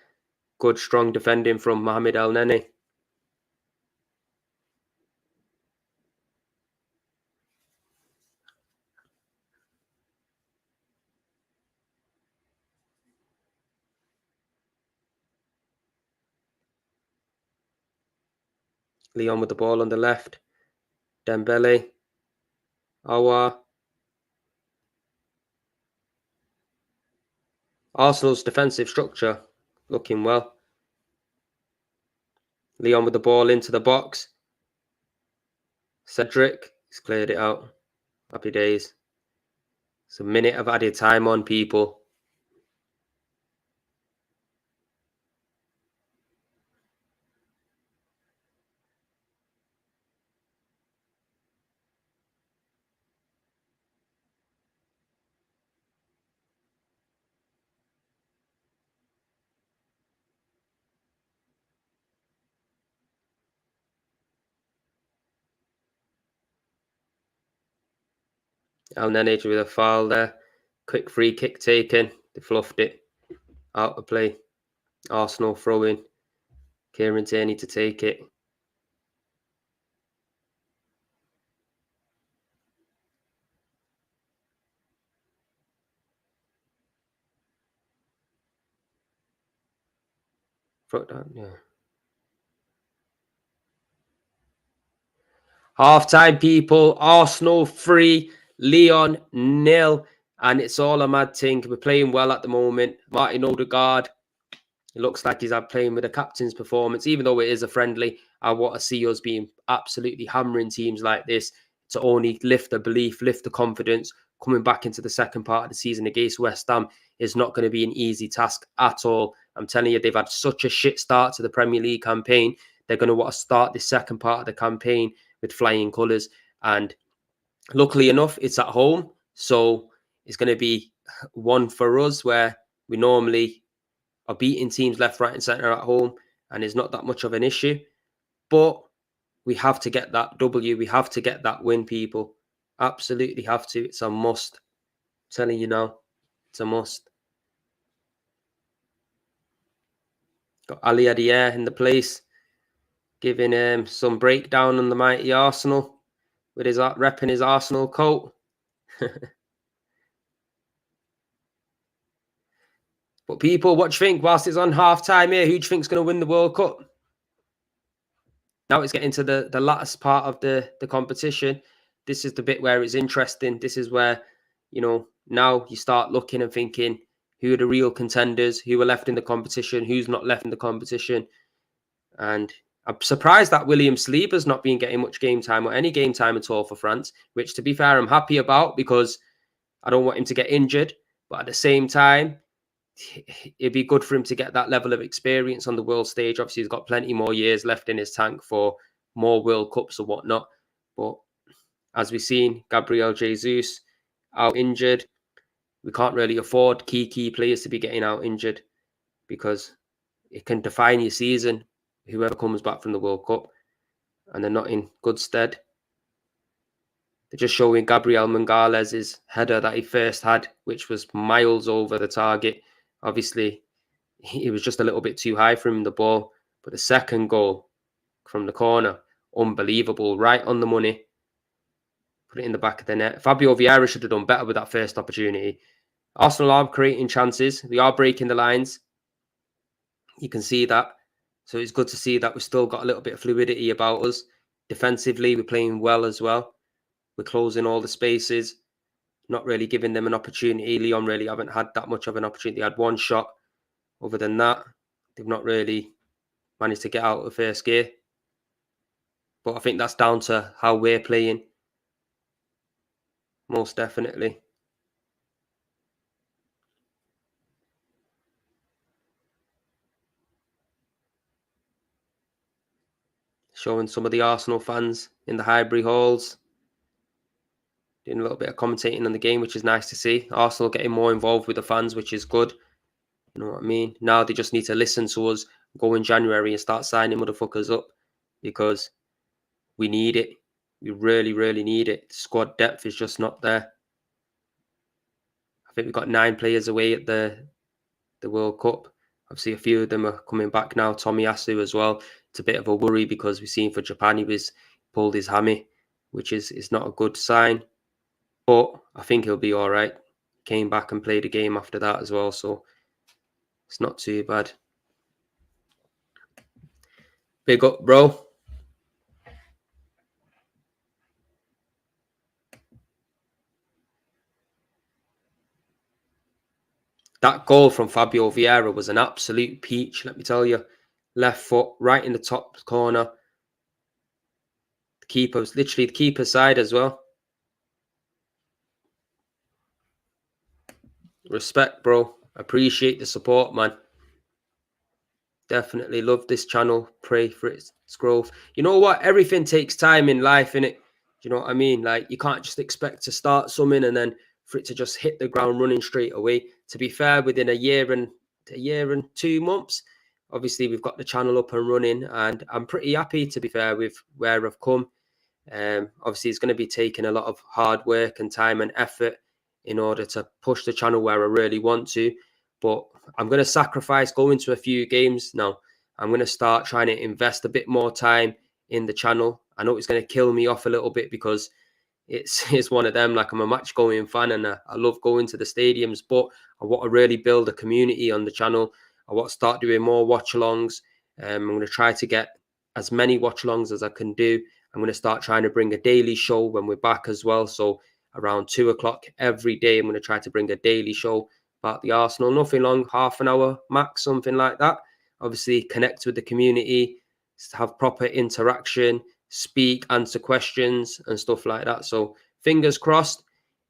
Good, strong defending from Mohamed El Nene. Lyon with the ball on the left. Dembele. Aouar. Arsenal's defensive structure looking well. Lyon with the ball into the box. Cedric has cleared it out. Happy days. It's a minute of added time on, people. El Nene with a foul there. Quick free kick taken. They fluffed it. Out of play. Arsenal throwing. Kieran Tierney to take it. Yeah. Half-time, people. Arsenal 3, Lyon 0. And it's all a mad thing. We're playing well at the moment. Martin Odegaard, it looks like he's playing with a captain's performance. Even though it is a friendly, I want to see us being absolutely hammering teams like this to only lift the belief, lift the confidence. Coming back into the second part of the season against West Ham is not going to be an easy task at all. I'm telling you, they've had such a shit start to the Premier League campaign. They're going to want to start the second part of the campaign with flying colours. And luckily enough, it's at home. So it's going to be one for us where we normally are beating teams left, right and centre at home. And it's not that much of an issue. But we have to get that W. We have to get that win, people. Absolutely have to. It's a must. I'm telling you now, it's a must. Got Ali Adier in the place, giving some breakdown on the mighty Arsenal with his repping his Arsenal coat. But people, what do you think? Whilst it's on half-time here, who do you think's going to win the World Cup? Now it's getting to the latest part of the competition. This is the bit where it's interesting. This is where, now you start looking and thinking, who are the real contenders? Who are left in the competition? Who's not left in the competition? And I'm surprised that William Saliba's not been getting much game time or any game time at all for France, which, to be fair, I'm happy about because I don't want him to get injured. But at the same time, it'd be good for him to get that level of experience on the world stage. Obviously, he's got plenty more years left in his tank for more World Cups or whatnot. But as we've seen, Gabriel Jesus out injured. We can't really afford key players to be getting out injured because it can define your season, whoever comes back from the World Cup, and they're not in good stead. They're just showing Gabriel Mangales' header that he first had, which was miles over the target. Obviously, he was just a little bit too high for him, the ball. But the second goal from the corner, unbelievable, right on the money. Put it in the back of the net. Fabio Vieira should have done better with that first opportunity. Arsenal are creating chances. We are breaking the lines. You can see that. So it's good to see that we've still got a little bit of fluidity about us. Defensively, we're playing well as well. We're closing all the spaces, not really giving them an opportunity. Lyon really haven't had that much of an opportunity. They had one shot. Other than that, they've not really managed to get out of first gear. But I think that's down to how we're playing, most definitely. Showing some of the Arsenal fans in the Highbury halls, doing a little bit of commentating on the game, which is nice to see. Arsenal getting more involved with the fans, which is good. You know what I mean? Now they just need to listen to us, go in January and start signing motherfuckers up, because we need it. We really, really need it. Squad depth is just not there. I think we've got 9 players away at the World Cup. Obviously, a few of them are coming back now. Tomiyasu as well. It's a bit of a worry because we've seen for Japan he pulled his hammy, which is not a good sign. But I think he'll be all right. Came back and played a game after that as well, so it's not too bad. Big up, bro. That goal from Fabio Vieira was an absolute peach, let me tell you. Left foot, right in the top corner. The keeper was literally the keeper's side as well. Respect, bro. Appreciate the support, man. Definitely love this channel. Pray for its growth. You know what? Everything takes time in life, innit? Do you know what I mean? Like, you can't just expect to start something and then for it to just hit the ground running straight away. To be fair, within a year and 2 months, obviously we've got the channel up and running, and I'm pretty happy, to be fair, with where I've come. Obviously, it's going to be taking a lot of hard work and time and effort in order to push the channel where I really want to. But I'm going to sacrifice going to a few games now. I'm going to start trying to invest a bit more time in the channel. I know it's going to kill me off a little bit because it's one of them. Like, I'm a match going fan and I love going to the stadiums, but I want to really build a community on the channel. I want to start doing more watch-alongs. I'm going to try to get as many watch-alongs as I can do. I'm going to start trying to bring a daily show when we're back as well. So around 2 o'clock every day, I'm going to try to bring a daily show about the Arsenal. Nothing long, half an hour max, something like that. Obviously, connect with the community, have proper interaction, speak, answer questions and stuff like that. So fingers crossed,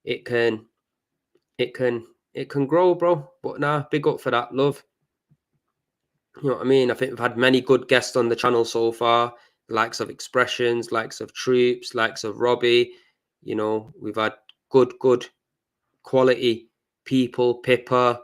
it can grow, bro. But nah, big up for that, love. You know what I mean? I think we've had many good guests on the channel so far. Likes of Expressions, likes of Troops, likes of Robbie. You know, we've had good quality people, Pippa,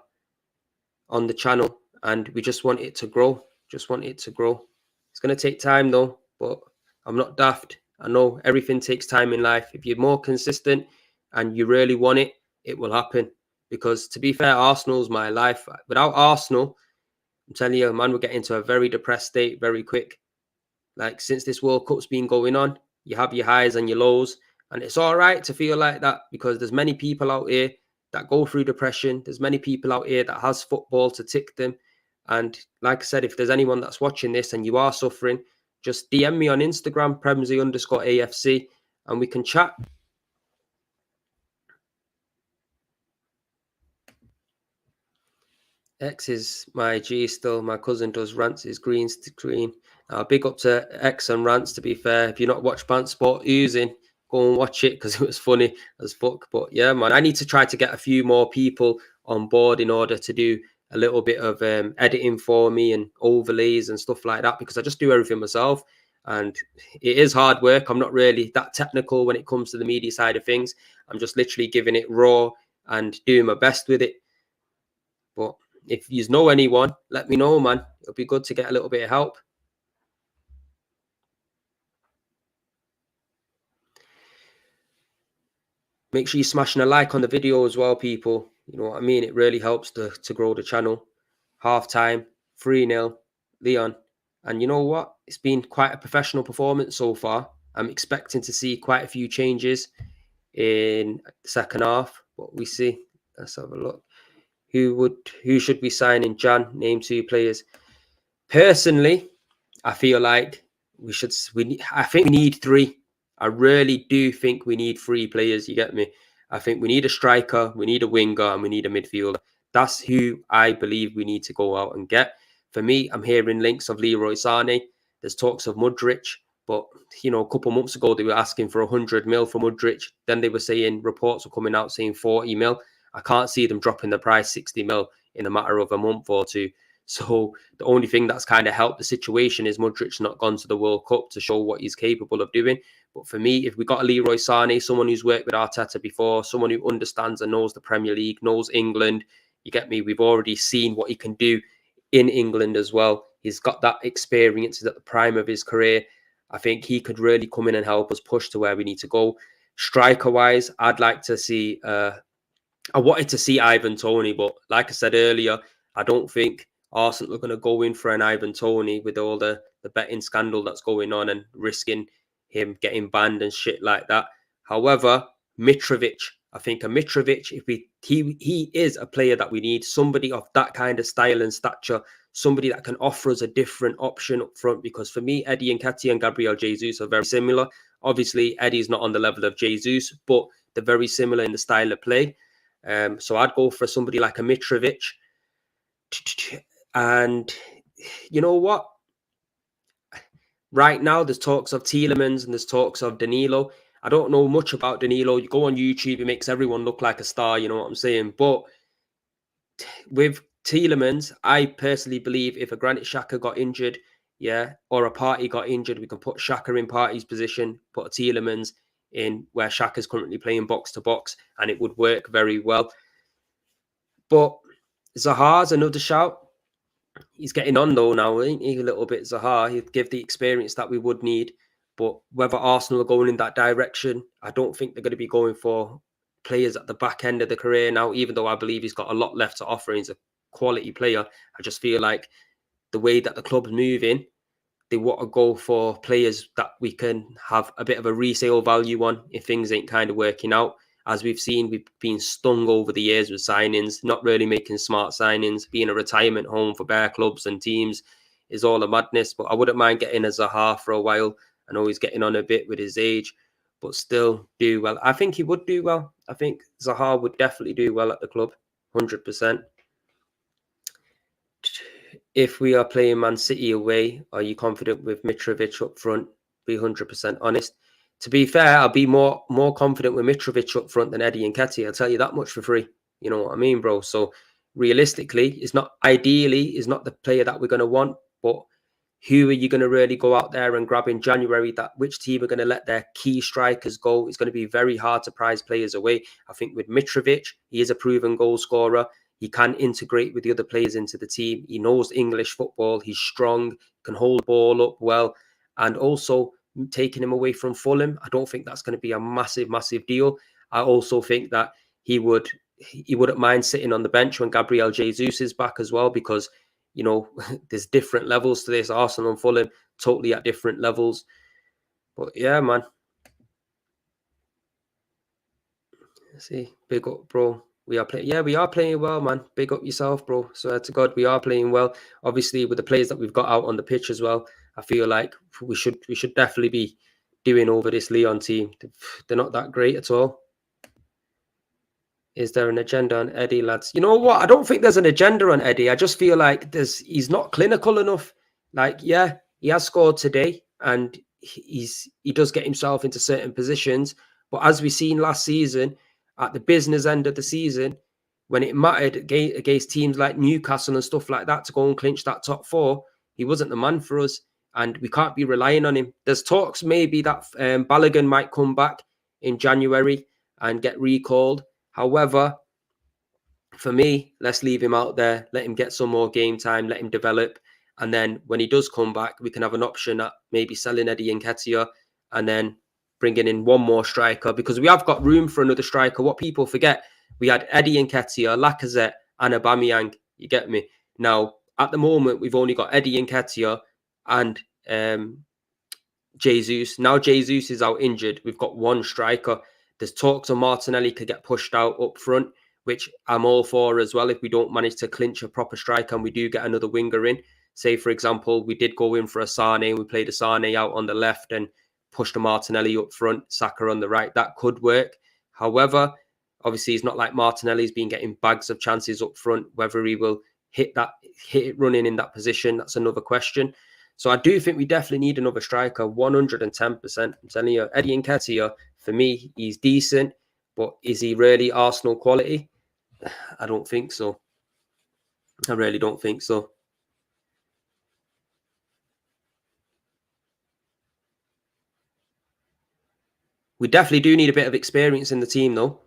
on the channel, and we just want it to grow. Just want it to grow. It's going to take time though, but I'm not daft. I know everything takes time in life. If you're more consistent and you really want it, it will happen. Because to be fair, Arsenal's my life. Without Arsenal, I'm telling you, man, we'll get into a very depressed state very quick. Like, since this World Cup's been going on, you have your highs and your lows, and it's all right to feel like that, because there's many people out here that go through depression. There's many people out here that has football to tick them. And like I said, if there's anyone that's watching this and you are suffering, just DM me on Instagram, Premsy_AFC, and we can chat. X is my G still. My cousin does rants is green screen. Big up to X and rants, to be fair. If you're not watch Bant Sport using, go and watch it because it was funny as fuck. But yeah, man, I need to try to get a few more people on board in order to do a little bit of editing for me and overlays and stuff like that, because I just do everything myself. And it is hard work. I'm not really that technical when it comes to the media side of things. I'm just literally giving it raw and doing my best with it. But if you know anyone, let me know, man. It'll be good to get a little bit of help. Make sure you're smashing a like on the video as well, people. You know what I mean? It really helps to grow the channel. Half time, 3-0, Lyon. And you know what? It's been quite a professional performance so far. I'm expecting to see quite a few changes in the second half. What we see. Let's have a look. Who should we sign in Jan? Name 2 players. Personally, I feel like I think we need 3. I really do think we need 3 players. You get me? I think we need a striker, we need a winger, and we need a midfielder. That's who I believe we need to go out and get. For me, I'm hearing links of Leroy Sané. There's talks of Mudryk, but a couple of months ago they were asking for 100 mil for Mudryk. Then they were saying reports were coming out saying 40 mil. I can't see them dropping the price 60 mil in a matter of a month or two. So the only thing that's kind of helped the situation is Mudryk's not gone to the World Cup to show what he's capable of doing. But for me, if we got a Leroy Sané, someone who's worked with Arteta before, someone who understands and knows the Premier League, knows England, you get me? We've already seen what he can do in England as well. He's got that experience. He's at the prime of his career. I think he could really come in and help us push to where we need to go. Striker-wise, I'd like to see... I wanted to see Ivan Toney, but like I said earlier, I don't think Arsenal are going to go in for an Ivan Toney with all the betting scandal that's going on and risking him getting banned and shit like that. However, Mitrovic, I think a Mitrovic, he is a player that we need, somebody of that kind of style and stature, somebody that can offer us a different option up front. Because for me, Eddie Nketiah and Gabriel Jesus are very similar. Obviously, Eddie's not on the level of Jesus, but they're very similar in the style of play. So I'd go for somebody like a Mitrovic. And you know what? Right now, there's talks of Tielemans and there's talks of Danilo. I don't know much about Danilo. You go on YouTube, it makes everyone look like a star, you know what I'm saying? But with Tielemans, I personally believe if a Granit Xhaka got injured, or a Partey got injured, we can put Xhaka in Partey's position, put a Tielemans in where Xhaka's currently playing box to box, and it would work very well. But Zaha's another shout. He's getting on though now, ain't he? A little bit, Zaha. He'd give the experience that we would need. But whether Arsenal are going in that direction, I don't think they're going to be going for players at the back end of the career now, even though I believe he's got a lot left to offer. He's a quality player. I just feel like the way that the club's moving, they want to go for players that we can have a bit of a resale value on if things ain't kind of working out. As we've seen, we've been stung over the years with signings, not really making smart signings. Being a retirement home for bare clubs and teams is all a madness. But I wouldn't mind getting a Zaha for a while. I know he's getting on a bit with his age, but still do well. I think he would do well. I think Zaha would definitely do well at the club, 100%. If we are playing Man City away, are you confident with Mitrovic up front? Be 100% honest. To be fair, I'll be more confident with Mitrovic up front than Eddie Nketiah. I'll tell you that much for free. You know what I mean, bro? So realistically, it's not the player that we're going to want, but who are you going to really go out there and grab in January? Which team are going to let their key strikers go? It's going to be very hard to prize players away. I think with Mitrovic, he is a proven goal scorer. He can integrate with the other players into the team. He knows English football. He's strong, can hold the ball up well. And also taking him away from Fulham, I don't think that's going to be a massive, massive deal. I also think that he wouldn't mind sitting on the bench when Gabriel Jesus is back as well, because there's different levels to this. Arsenal and Fulham totally at different levels. But yeah, man. Let's see, big up, bro. We are playing well, man. Big up yourself, bro. Swear to God, we are playing well. Obviously, with the players that we've got out on the pitch as well, I feel like we should definitely be doing over this Lyon team. They're not that great at all. Is there an agenda on Eddie, lads? You know what? I don't think there's an agenda on Eddie. I just feel like he's not clinical enough. Like, yeah, he has scored today, and he does get himself into certain positions. But as we seen last season, at the business end of the season, when it mattered against teams like Newcastle and stuff like that to go and clinch that top 4, he wasn't the man for us, and we can't be relying on him. There's talks maybe that Balogun might come back in January and get recalled. However, for me, let's leave him out there, let him get some more game time, let him develop. And then when he does come back, we can have an option at maybe selling Eddie Nketiah and then bringing in one more striker, because we have got room for another striker. What people forget, we had Eddie Nketiah, Lacazette and Aubameyang. You get me? Now, at the moment, we've only got Eddie Nketiah and Jesus. Now Jesus is out injured. We've got one striker. There's talks of Martinelli could get pushed out up front. which I'm all for as well. If we don't manage to clinch a proper strike and we do get another winger in, say for example, we did go in for a Sane, we played a Sane out on the left and pushed a Martinelli up front, Saka on the right, that could work. However, obviously it's not like Martinelli's been getting bags of chances up front. Whether he will hit it running in that position, that's another question. So I do think we definitely need another striker, 110%. I'm telling you, Eddie Nketiah, for me, he's decent, but is he really Arsenal quality? I don't think so. I really don't think so. We definitely do need a bit of experience in the team, though.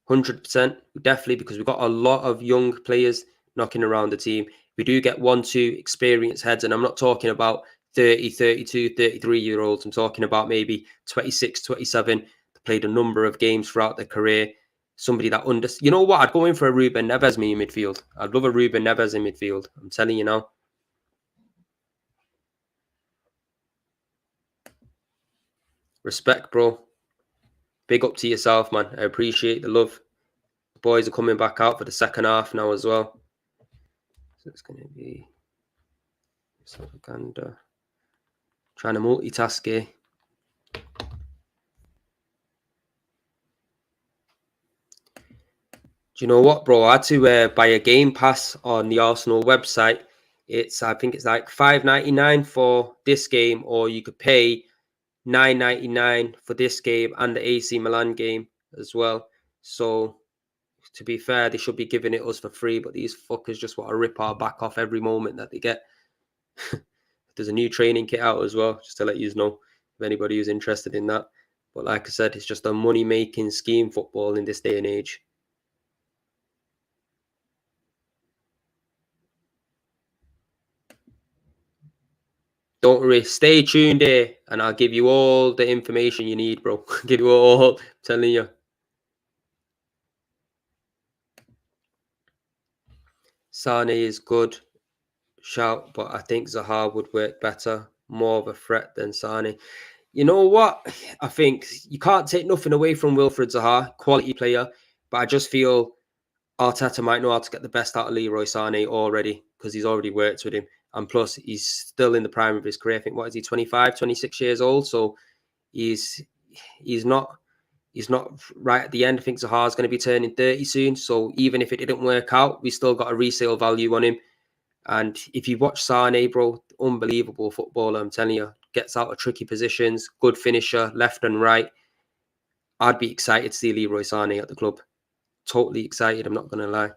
100%. Definitely, because we've got a lot of young players knocking around the team. We do get 1-2 experienced heads, and I'm not talking about 30, 32, 33-year-olds. I'm talking about maybe 26, 27, played a number of games throughout their career. Somebody that you know what? I'd go in for a Ruben Neves in midfield. I'd love a Ruben Neves in midfield. I'm telling you now. Respect, bro. Big up to yourself, man. I appreciate the love. The boys are coming back out for the second half now as well. So it's going to be Uganda. Trying to multitask here. Do you know what, bro? I had to buy a game pass on the Arsenal website. I think it's like $5.99 for this game, or you could pay $9.99 for this game and the AC Milan game as well. So to be fair, they should be giving it us for free, but these fuckers just want to rip our back off every moment that they get. There's a new training kit out as well, just to let you know if anybody who's interested in that. But like I said, it's just a money-making scheme, football, in this day and age. Don't worry, stay tuned here, and I'll give you all the information you need, bro. Give you all, I'm telling you. Sane is good, shout, but I think Zaha would work better. More of a threat than Sane. You know what? I think you can't take nothing away from Wilfried Zaha, quality player, but I just feel Arteta might know how to get the best out of Leroy Sane already, because he's already worked with him. And plus, he's still in the prime of his career. I think, what is he, 25, 26 years old? So he's not right at the end. I think Zaha's going to be turning 30 soon. So even if it didn't work out, we still got a resale value on him. And if you watch Sane, bro, unbelievable footballer, I'm telling you. Gets out of tricky positions, good finisher, left and right. I'd be excited to see Leroy Sane at the club. Totally excited, I'm not going to lie.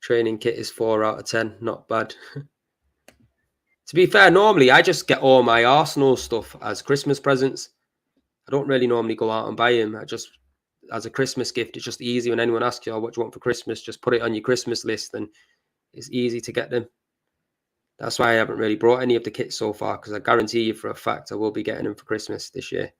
Training kit is 4 out of 10. Not bad. To be fair, normally I just get all my Arsenal stuff as Christmas presents. I don't really normally go out and buy them. I just, as a Christmas gift, it's just easy when anyone asks you, oh, what do you want for Christmas? Just put it on your Christmas list and it's easy to get them. That's why I haven't really brought any of the kits so far, because I guarantee you for a fact I will be getting them for Christmas this year.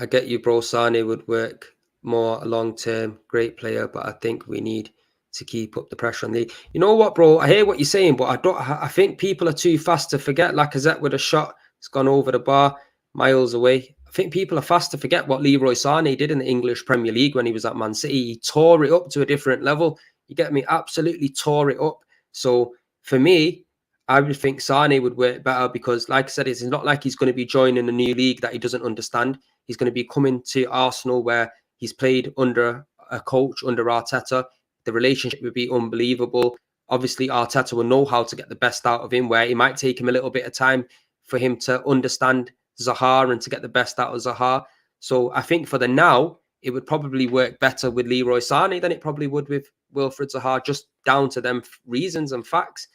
I get you, bro. Sane would work more long term. Great player, but I think we need to keep up the pressure on the. You know what, bro? I hear what you're saying, but I think people are too fast to forget. Lacazette with a shot, it's gone over the bar, miles away. I think people are fast to forget what Leroy Sane did in the English Premier League when he was at Man City. He tore it up to a different level. You get me? Absolutely tore it up. So for me, I would think Sane would work better because, like I said, it's not like he's going to be joining a new league that he doesn't understand. He's going to be coming to Arsenal where he's played under a coach, under Arteta. The relationship would be unbelievable. Obviously, Arteta will know how to get the best out of him, where it might take him a little bit of time for him to understand Zaha and to get the best out of Zaha. So I think for the now, it would probably work better with Leroy Sane than it probably would with Wilfried Zaha, just down to them reasons and facts.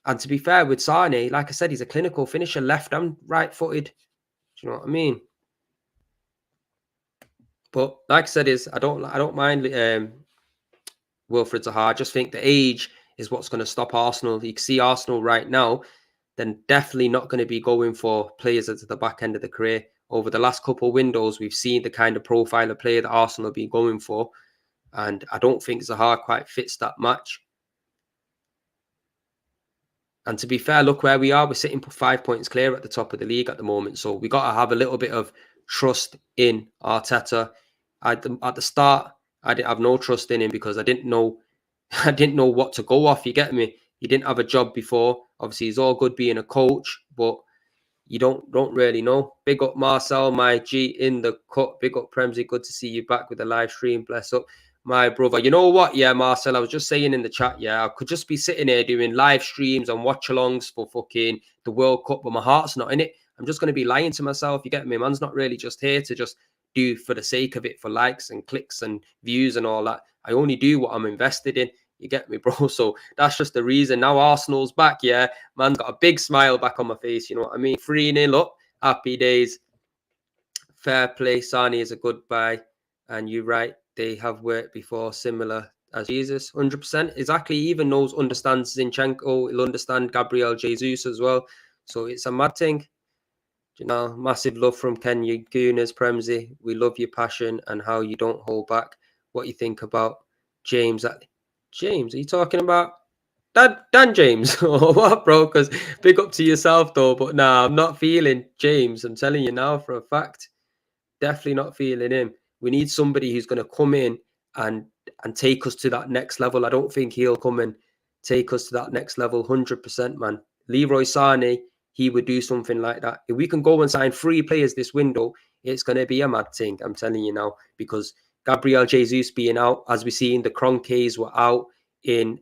And to be fair with Sane, like I said, he's a clinical finisher, left and right-footed. Do you know what I mean? But like I said, I don't mind Wilfried Zaha. I just think the age is what's going to stop Arsenal. You can see Arsenal right now, then definitely not going to be going for players at the back end of the career. Over the last couple of windows, we've seen the kind of profile of player that Arsenal have been going for. and I don't think Zaha quite fits that match. And to be fair, look where we are. We're sitting 5 points clear at the top of the league at the moment. So we got to have a little bit of trust in Arteta. At the start, I didn't have no trust in him because I didn't know what to go off. You get me? He didn't have a job before. Obviously, he's all good being a coach, but you don't really know. Big up Marcel, my G in the cut. Big up Premsy. Good to see you back with the live stream. Bless up, my brother. You know what? Yeah, Marcel, I was just saying in the chat, yeah, I could just be sitting here doing live streams and watch-alongs for fucking the World Cup, but my heart's not in it. I'm just going to be lying to myself. You get me? Man's not really just here to just do for the sake of it, for likes and clicks and views and all that. I only do what I'm invested in. You get me, bro? So that's just the reason. Now Arsenal's back, yeah. Man's got a big smile back on my face, you know what I mean? 3-0 up, happy days. Fair play. Sani is a good buy. And you're right, they have worked before, similar as Jesus. 100%. Exactly. He even understands Zinchenko. He'll understand Gabriel Jesus as well. So it's a mad thing. You know, massive love from Kenya Gooners, Premsy. We love your passion and how you don't hold back. What you think about James? James, are you talking about Dan James or what, bro? Because big up to yourself though. But nah, I'm not feeling James. I'm telling you now for a fact. Definitely not feeling him. We need somebody who's going to come in and take us to that next level. I don't think he'll come and take us to that next level 100%, man. Leroy Sané, he would do something like that. If we can go and sign 3 players this window, it's going to be a mad thing. I'm telling you now, because Gabriel Jesus being out, as we see in the Cronkies were out in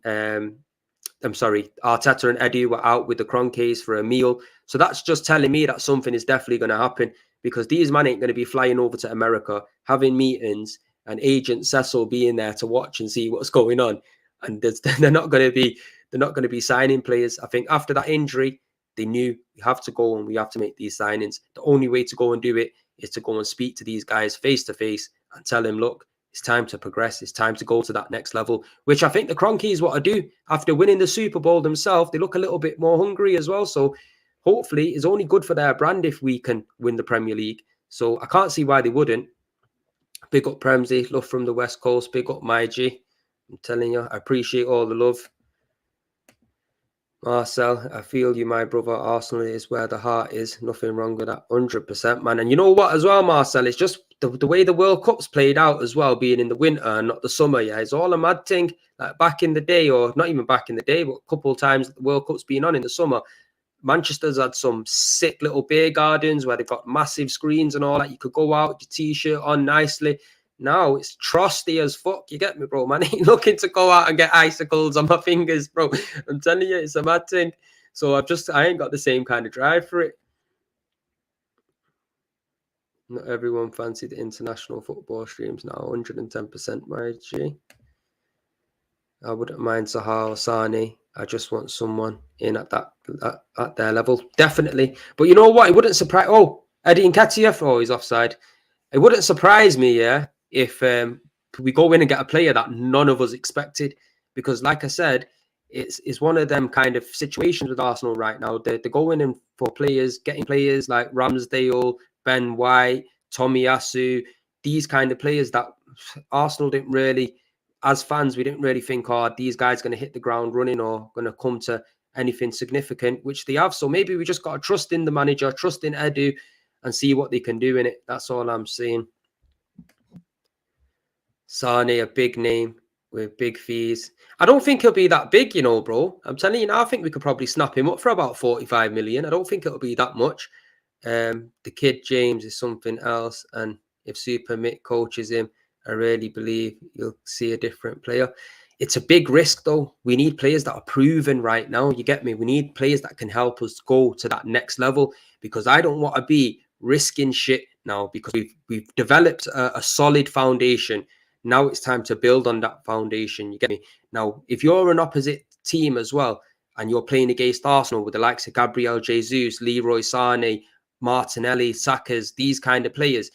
I'm sorry, Arteta and Eddie were out with the Cronkies for a meal. So that's just telling me that something is definitely going to happen, because these men ain't going to be flying over to America, having meetings, and Agent Cecil being there to watch and see what's going on. And they're not going to be signing players. I think after that injury, they knew we have to go and we have to make these signings. The only way to go and do it is to go and speak to these guys face to face and tell them, look, it's time to progress. It's time to go to that next level, which I think the Cronkies want to do. After winning the Super Bowl themselves, they look a little bit more hungry as well. So hopefully it's only good for their brand if we can win the Premier League. So I can't see why they wouldn't. Big up Premsy, love from the West Coast. Big up my G. I'm telling you, I appreciate all the love. Marcel, I feel you, my brother. Arsenal is where the heart is. Nothing wrong with that. 100%, man. And you know what as well, Marcel? It's just the way the World Cup's played out as well, being in the winter and not the summer. Yeah, it's all a mad thing. Like back in the day, or not even back in the day, but a couple of times the World Cup's been on in the summer. Manchester's had some sick little beer gardens where they've got massive screens and all that. You could go out with your T-shirt on nicely. Now it's trusty as fuck. You get me, bro? Man, I ain't looking to go out and get icicles on my fingers, bro. I'm telling you, it's a mad thing. So I ain't got the same kind of drive for it. Not everyone fancied the international football streams now. 110%, my G. I wouldn't mind Zaha or Sani. I just want someone in at their level. Definitely. But you know what? It wouldn't surprise. Oh, Eddie Nketiah. Oh, he's offside. It wouldn't surprise me, yeah, if we go in and get a player that none of us expected. Because, like I said, it's one of them kind of situations with Arsenal right now. They're going in for players, getting players like Ramsdale, Ben White, Tomiyasu, these kind of players that Arsenal didn't really, as fans, we didn't really think, oh, these guys going to hit the ground running or going to come to anything significant, which they have. So maybe we just got to trust in the manager, trust in Edu, and see what they can do in it. That's all I'm saying. Sane, a big name with big fees. I don't think he'll be that big, you know, bro. I'm telling you now, I think we could probably snap him up for about 45 million. I don't think it'll be that much. The kid James is something else. And if Super Mick coaches him, I really believe you'll see a different player. It's a big risk, though. We need players that are proven right now. You get me? We need players that can help us go to that next level, because I don't want to be risking shit now, because we've developed a solid foundation. Now it's time to build on that foundation. You get me? Now, if you're an opposite team as well, and you're playing against Arsenal with the likes of Gabriel Jesus, Leroy Sané, Martinelli, Saka's, these kind of players,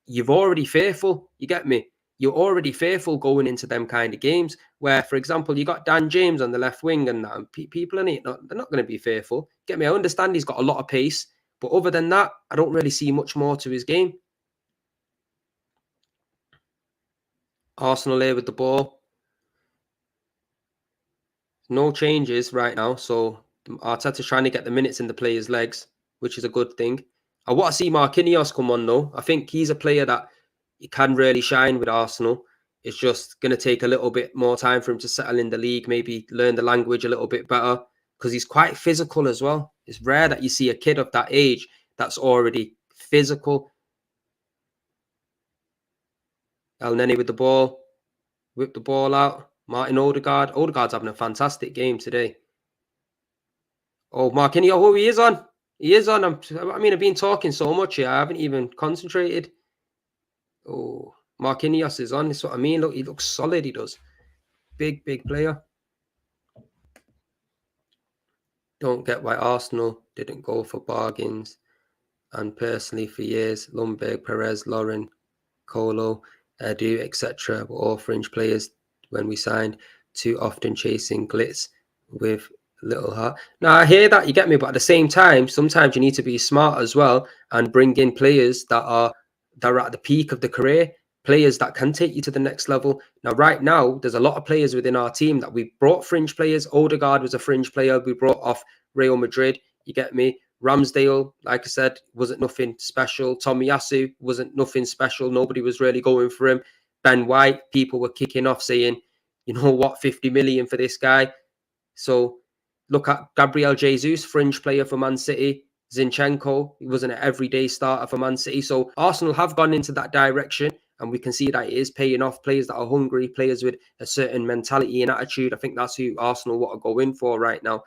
you've already fearful. You get me? You're already fearful going into them kind of games where, for example, you got Dan James on the left wing and that, and people in it, they're not going to be fearful. Get me? I understand he's got a lot of pace, but other than that, I don't really see much more to his game. Arsenal here with the ball. No changes right now, so Arteta's trying to get the minutes in the players' legs, which is a good thing. I want to see Marquinhos come on though. I think he's a player that he can really shine with Arsenal. It's just going to take a little bit more time for him to settle in the league, maybe learn the language a little bit better, because he's quite physical as well. It's rare that you see a kid of that age that's already physical. El Neni with the ball, whip the ball out. Martin Odegaard. Odegaard's having a fantastic game today. Oh, Marquinhos, oh, he is on. He is on. I've been talking so much here. I haven't even concentrated. Oh, Marquinhos is on. That's what I mean. Look, he looks solid. He does. Big player. Don't get why Arsenal didn't go for bargains. And personally, for years, Lundberg, Perez, Lauren, Colo, Edu, etc. were all fringe players when we signed. Too often chasing glitz with little heart. Now I hear that, you get me, but at the same time, sometimes you need to be smart as well and bring in players that are at the peak of the career, players that can take you to the next level. Now, right now, there's a lot of players within our team that we brought fringe players. Odegaard was a fringe player we brought off Real Madrid. You get me? Ramsdale, like I said, wasn't nothing special. Tomiyasu wasn't nothing special. Nobody was really going for him. Ben White, people were kicking off saying, you know what, 50 million for this guy. So look at Gabriel Jesus, fringe player for Man City. Zinchenko, he wasn't an everyday starter for Man City. So Arsenal have gone into that direction, and we can see that it is paying off. Players that are hungry, players with a certain mentality and attitude. I think that's who Arsenal want to go in for right now.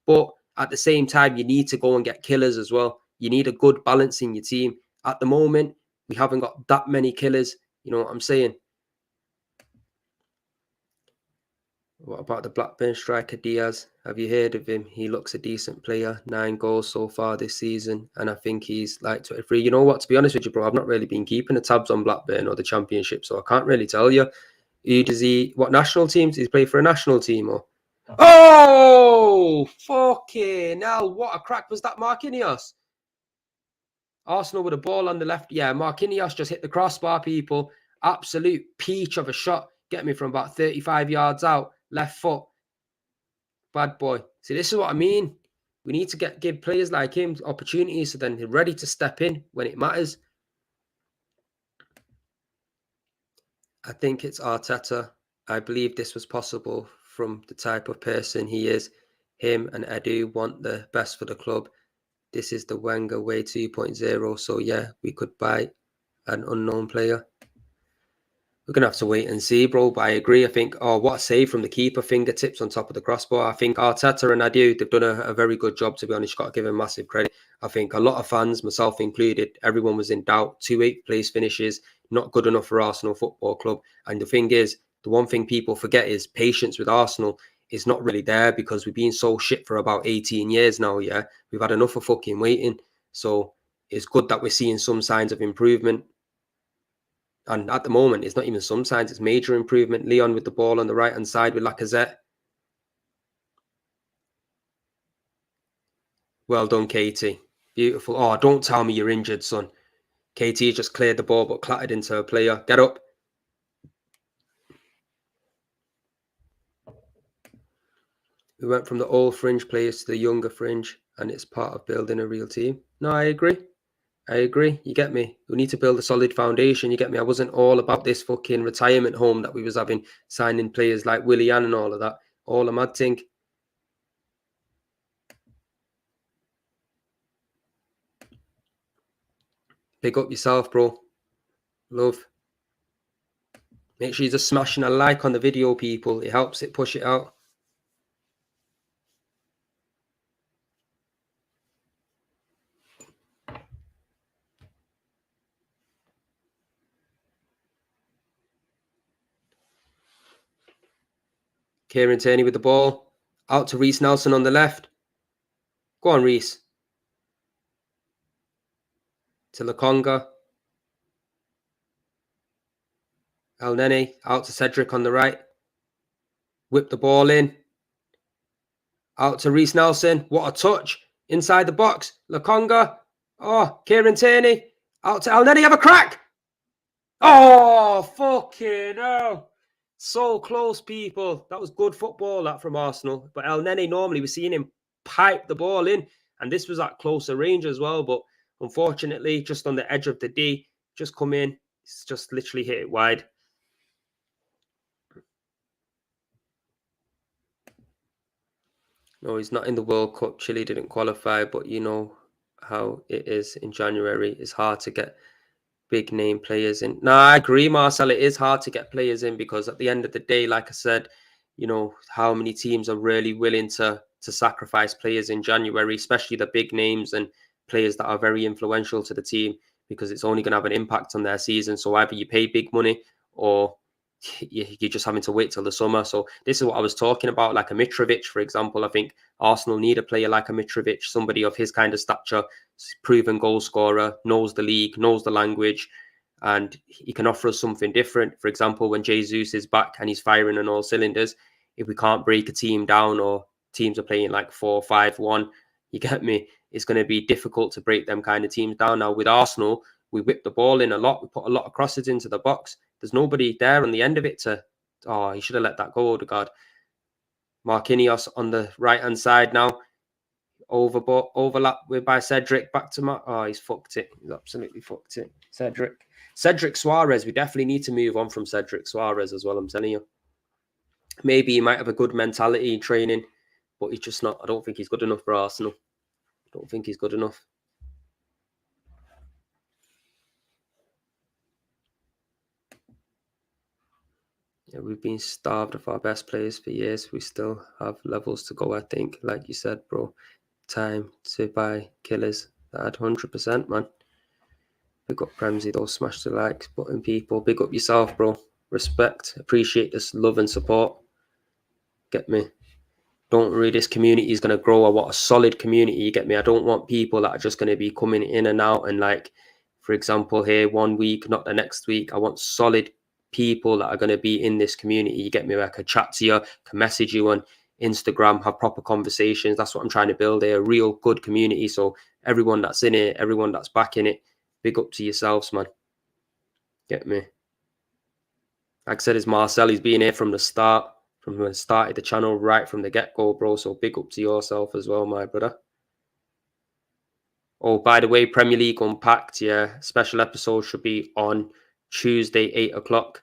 But at the same time, you need to go and get killers as well. You need a good balance in your team. At the moment, we haven't got that many killers. You know what I'm saying? What about the Blackburn striker Diaz? Have you heard of him? He looks a decent player. 9 goals so far this season, and I think he's like 23. You know what? To be honest with you, bro, I've not really been keeping the tabs on Blackburn or the Championship, so I can't really tell you. What national teams? Does he play for a national team or? Oh, fucking hell. What a crack was that, Marquinhos? Arsenal with a ball on the left. Yeah, Marquinhos just hit the crossbar, people. Absolute peach of a shot. Get me from about 35 yards out. Left foot. Bad boy. See, this is what I mean. We need to give players like him opportunities so then they're ready to step in when it matters. I think it's Arteta. I believe this was possible from the type of person he is. Him and Edu want the best for the club. This is the Wenger way 2.0. So yeah, we could buy an unknown player. We're going to have to wait and see, bro. But I agree. I think, what a save from the keeper, fingertips on top of the crossbar. I think Arteta and Adu, they've done a very good job, to be honest. Got to give him massive credit. I think a lot of fans, myself included, everyone was in doubt. 2 8th place finishes, not good enough for Arsenal Football Club. And the thing is, the one thing people forget is patience with Arsenal is not really there because we've been so shit for about 18 years now, yeah? We've had enough of fucking waiting. So it's good that we're seeing some signs of improvement. And at the moment, it's not even some signs, it's major improvement. Lyon with the ball on the right-hand side with Lacazette. Well done, Katie. Beautiful. Oh, don't tell me you're injured, son. Katie just cleared the ball but clattered into a player. Get up. We went from the old fringe players to the younger fringe, and it's part of building a real team. No, I agree. You get me? We need to build a solid foundation. You get me? I wasn't all about this fucking retirement home that we was having, signing players like Willian and all of that. All a mad thing. Pick up yourself, bro. Love. Make sure you're just smashing a like on the video, people. It helps it push it out. Kieran Tierney with the ball. Out to Reece Nelson on the left. Go on, Reece. To Lakonga. El Nene. Out to Cedric on the right. Whip the ball in. Out to Reece Nelson. What a touch. Inside the box. Lakonga. Oh, Kieran Tierney. Out to El Nene. Have a crack. Oh, fucking hell. So close, people. That was good football, that from Arsenal. But El Nene, normally we're seeing him pipe the ball in. And this was at closer range as well. But unfortunately, just on the edge of the D, just come in. It's just literally hit it wide. No, he's not in the World Cup. Chile didn't qualify, but you know how it is in January. It's hard to get big name players in. No, I agree, Marcel. It is hard to get players in because at the end of the day, like I said, you know how many teams are really willing to sacrifice players in January, especially the big names and players that are very influential to the team because it's only going to have an impact on their season. So either you pay big money or you're just having to wait till the summer. So this is what I was talking about, like a Mitrovic, for example. I think Arsenal need a player like a Mitrovic, somebody of his kind of stature, proven goal scorer, knows the league, knows the language, and he can offer us something different. For example, when Jesus is back and he's firing on all cylinders, if we can't break a team down or teams are playing like 4-5-1, you get me? It's going to be difficult to break them kind of teams down. Now with Arsenal, we whip the ball in a lot. We put a lot of crosses into the box. There's nobody there on the end of it to. Oh, he should have let that go, Odegaard. Marquinhos on the right hand side now. Overlap with by Cedric back to Mark. Oh, he's fucked it. He's absolutely fucked it. Cedric Suarez. We definitely need to move on from Cedric Suarez as well. I'm telling you. Maybe he might have a good mentality training, but he's just not. I don't think he's good enough for Arsenal. I don't think he's good enough. Yeah, we've been starved of our best players for years. We still have levels to go, I think. Like you said, bro, time to buy killers. That 100%, man. Big up Premsy, though. Smash the likes button, people. Big up yourself, bro. Respect. Appreciate this love and support. Get me? Don't worry, this community is going to grow. I want a solid community, you get me? I don't want people that are just going to be coming in and out and like, for example, here 1 week, not the next week. I want solid people that are going to be in this community, you get me? Where I can chat to you, can message you on Instagram, have proper conversations. That's what I'm trying to build here, a real good community. So everyone that's in it, everyone that's backing it, big up to yourselves, man. Get me? Like I said, it's Marcel. He's been here from the start, from when I started the channel, right from the get-go, bro. So big up to yourself as well, my brother. Oh, by the way, Premier League Unpacked, yeah. Special episode should be on Tuesday, 8 o'clock.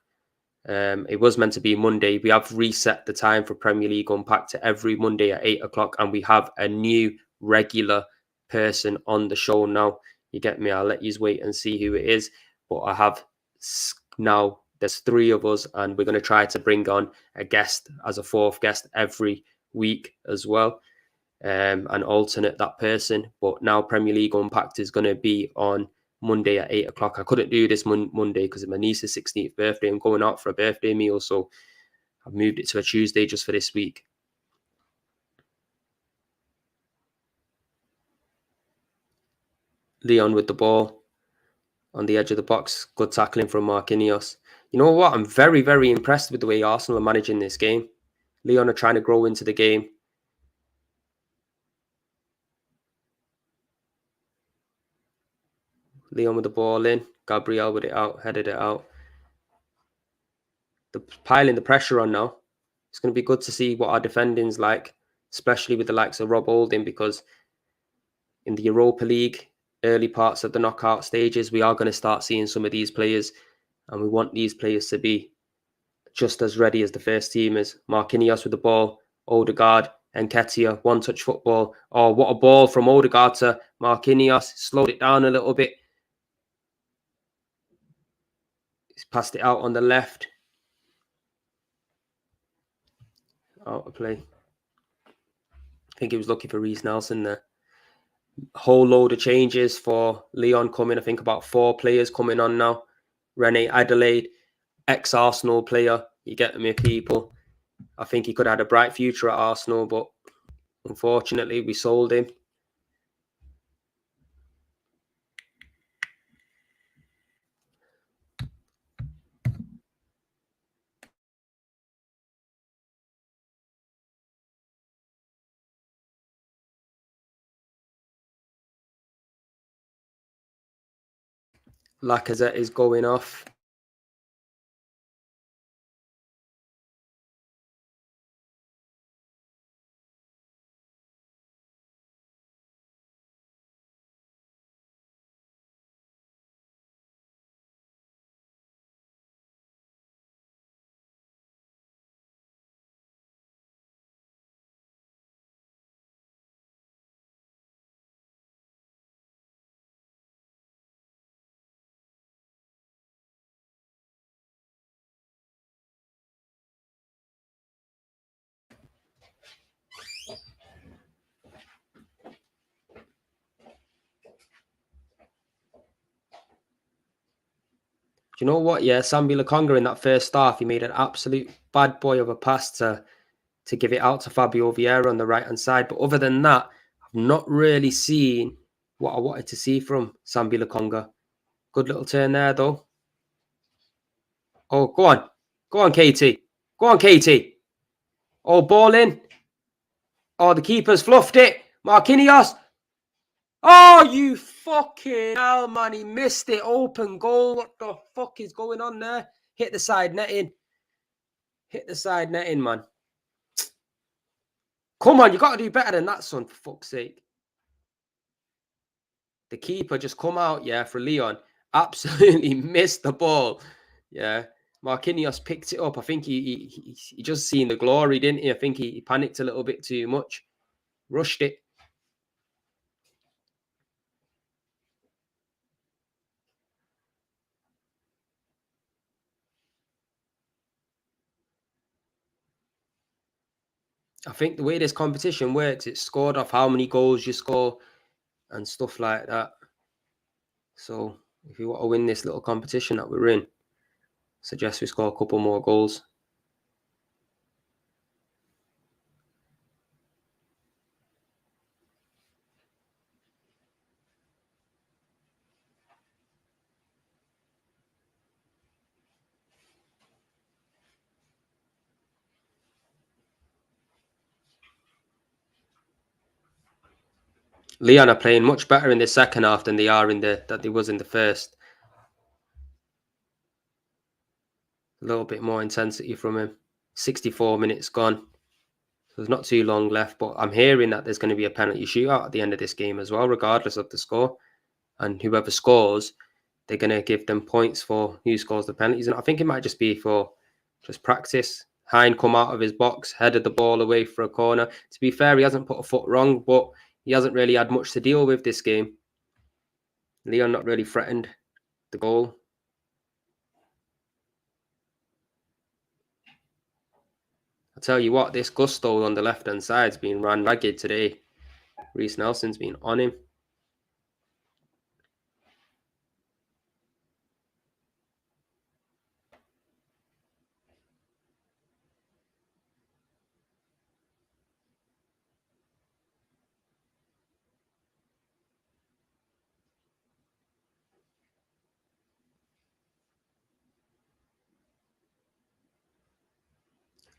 It was meant to be Monday. We have reset the time for Premier League Unpacked to every Monday at 8 o'clock, and we have a new regular person on the show now. You get me? I'll let you wait and see who it is. But I have now, there's 3 of us, and we're going to try to bring on a guest as a 4th guest every week as well, and alternate that person. But now Premier League Unpacked is going to be on Monday at 8 o'clock. I couldn't do this Monday because of my niece's 16th birthday. I'm going out for a birthday meal, so I've moved it to a Tuesday just for this week. Lyon with the ball on the edge of the box. Good tackling from Marquinhos. You know what? I'm very, very impressed with the way Arsenal are managing this game. Lyon are trying to grow into the game. Lyon with the ball in. Gabriel with it out, headed it out. The piling the pressure on now. It's going to be good to see what our defending's like, especially with the likes of Rob Holding, because in the Europa League, early parts of the knockout stages, we are going to start seeing some of these players, and we want these players to be just as ready as the first team is. Marquinhos with the ball, Odegaard, Nketiah, one-touch football. Oh, what a ball from Odegaard to Marquinhos. Slowed it down a little bit. He's passed it out on the left. Out of play. I think he was looking for Reece Nelson there. Whole load of changes for Lyon coming. I think about 4 players coming on now. Rene Adelaide, ex-Arsenal player. You get me, people. I think he could have had a bright future at Arsenal, but unfortunately we sold him. Lacazette is going off. Do you know what? Yeah, Sambi Lokonga in that first half, he made an absolute bad boy of a pass to give it out to Fabio Vieira on the right-hand side. But other than that, I've not really seen what I wanted to see from Sambi Lokonga. Good little turn there, though. Oh, go on. Go on, Katie. Go on, Katie. Oh, ball in. Oh, the keeper's fluffed it. Marquinhos. Oh, you fucking hell, man. He missed it. Open goal. What the fuck is going on there? Hit the side netting. Hit the side netting, man. Come on, you got to do better than that, son, for fuck's sake. The keeper just come out, yeah, for Lyon. Absolutely missed the ball. Yeah. Marquinhos picked it up. I think he just seen the glory, didn't he? I think he panicked a little bit too much. Rushed it. I think the way this competition works, it's scored off how many goals you score and stuff like that. So if you want to win this little competition that we're in, suggest we score a couple more goals. Lyon are playing much better in the second half than they are that they was in the first. A little bit more intensity from him. 64 minutes gone. So there's not too long left, but I'm hearing that there's going to be a penalty shootout at the end of this game as well, regardless of the score. And whoever scores, they're going to give them points for who scores the penalties. And I think it might just be for just practice. Hine come out of his box, headed the ball away for a corner. To be fair, he hasn't put a foot wrong, but he hasn't really had much to deal with this game. Lyon not really threatened the goal. I tell you what, this Gusto on the left-hand side's been ran ragged today. Reece Nelson's been on him.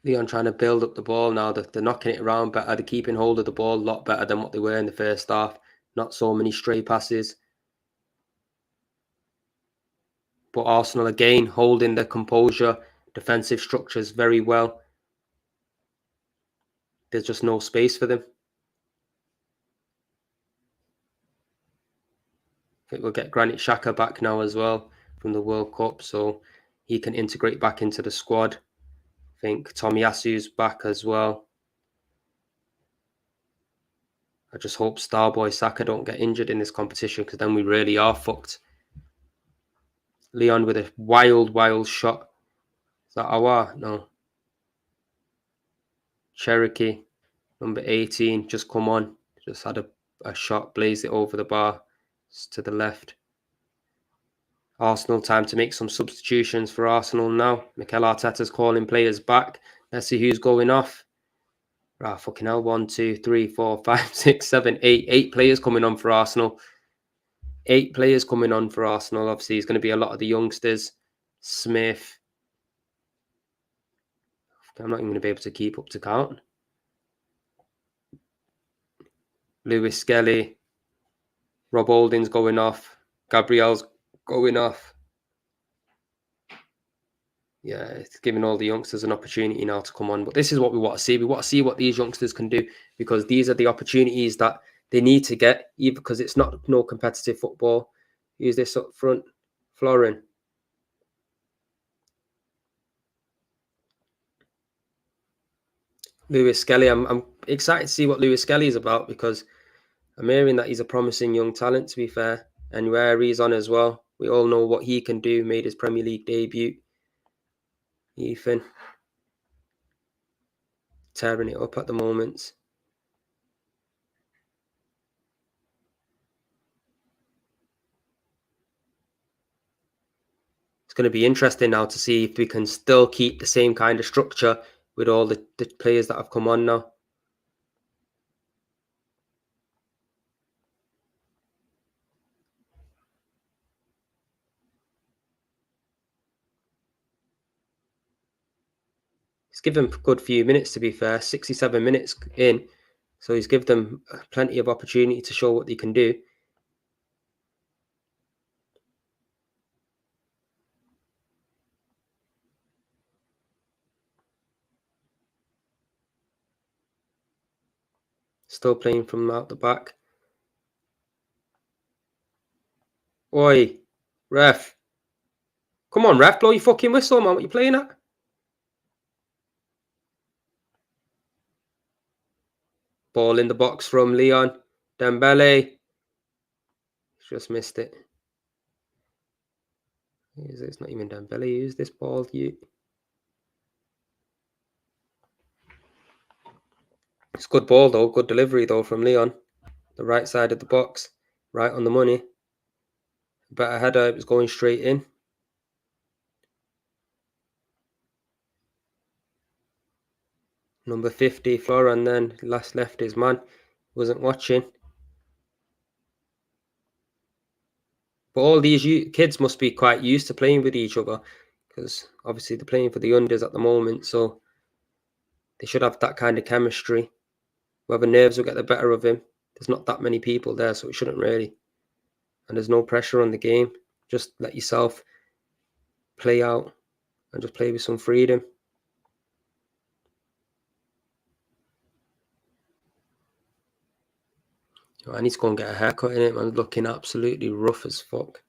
Lyon trying to build up the ball now. They're knocking it around better. They're keeping hold of the ball a lot better than what they were in the first half. Not so many stray passes. But Arsenal again holding their composure. Defensive structures very well. There's just no space for them. I think we'll get Granit Xhaka back now as well from the World Cup, so he can integrate back into the squad. I think Tomiyasu's back as well. I just hope Starboy Saka don't get injured in this competition, because then we really are fucked. Lyon with a wild shot. Is that Awa? No. Cherokee, number 18, just come on. Just had a shot, blazed it over the bar. It's to the left. Arsenal, time to make some substitutions for Arsenal now. Mikel Arteta's calling players back. Let's see who's going off. Right, fucking hell. 1, 2, 3, 4, 5, 6, 7, 8. 8 players coming on for Arsenal. 8 players coming on for Arsenal. Obviously, it's going to be a lot of the youngsters. Smith. I'm not even going to be able to keep up to count. Lewis Skelly. Rob Holding's going off. Gabriel's going off. Yeah, it's giving all the youngsters an opportunity now to come on. But this is what we want to see. We want to see what these youngsters can do, because these are the opportunities that they need to get, even because it's not no competitive football. Use this up front. Florin. Lewis Skelly. I'm excited to see what Lewis Skelly is about, because I'm hearing that he's a promising young talent, to be fair. And where he's on as well. We all know what he can do. Made his Premier League debut. Ethan. Tearing it up at the moment. going to be interesting now to see if we can still keep the same kind of structure with all the players that have come on now. He's given them a good few minutes, to be fair, 67 minutes in. So he's given them plenty of opportunity to show what they can do. Still playing from out the back. Oi, ref. Come on, ref, blow your fucking whistle, man. What you playing at? Ball in the box from Lyon. Dembele. Just missed it. It's not even Dembele. Use this ball. It's good ball, though. Good delivery, though, from Lyon. The right side of the box. Right on the money. Better header. It was going straight in. Number 50, Floran, then last left his man. Wasn't watching. But all these kids must be quite used to playing with each other, because obviously they're playing for the unders at the moment, so they should have that kind of chemistry. Whether nerves will get the better of him. There's not that many people there, so it shouldn't really. And there's no pressure on the game. Just let yourself play out and just play with some freedom. I need to go and get a haircut in it, man. Looking absolutely rough as fuck.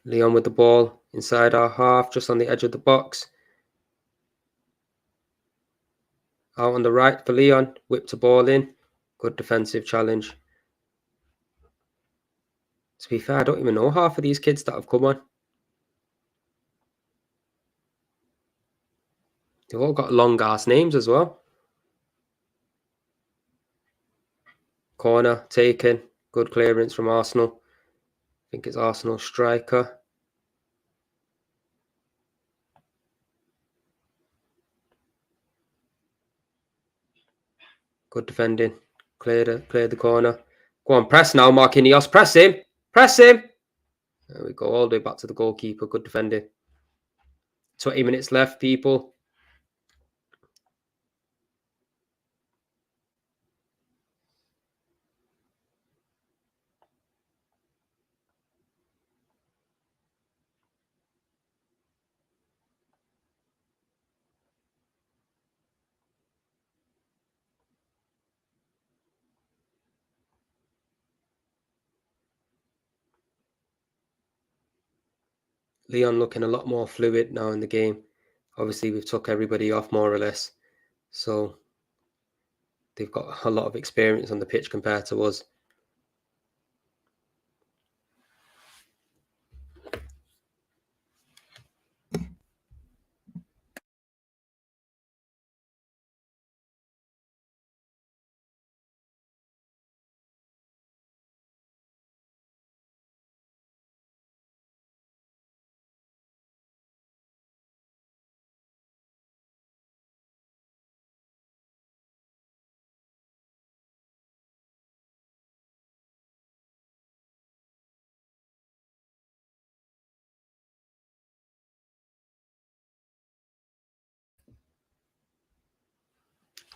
Lyon with the ball inside our half, just on the edge of the box. Out on the right for Lyon. Whipped the ball in. Good defensive challenge. To be fair, I don't even know half of these kids that have come on. They've all got long-ass names as well. Corner taken. Good clearance from Arsenal. I think it's Arsenal striker. Good defending. Cleared the corner. Go on, press now, Marquinhos. Press him. Press him. There we go. All the way back to the goalkeeper. Good defending. 20 minutes left, people. Lyon looking a lot more fluid now in the game. Obviously, we've took everybody off more or less. So they've got a lot of experience on the pitch compared to us.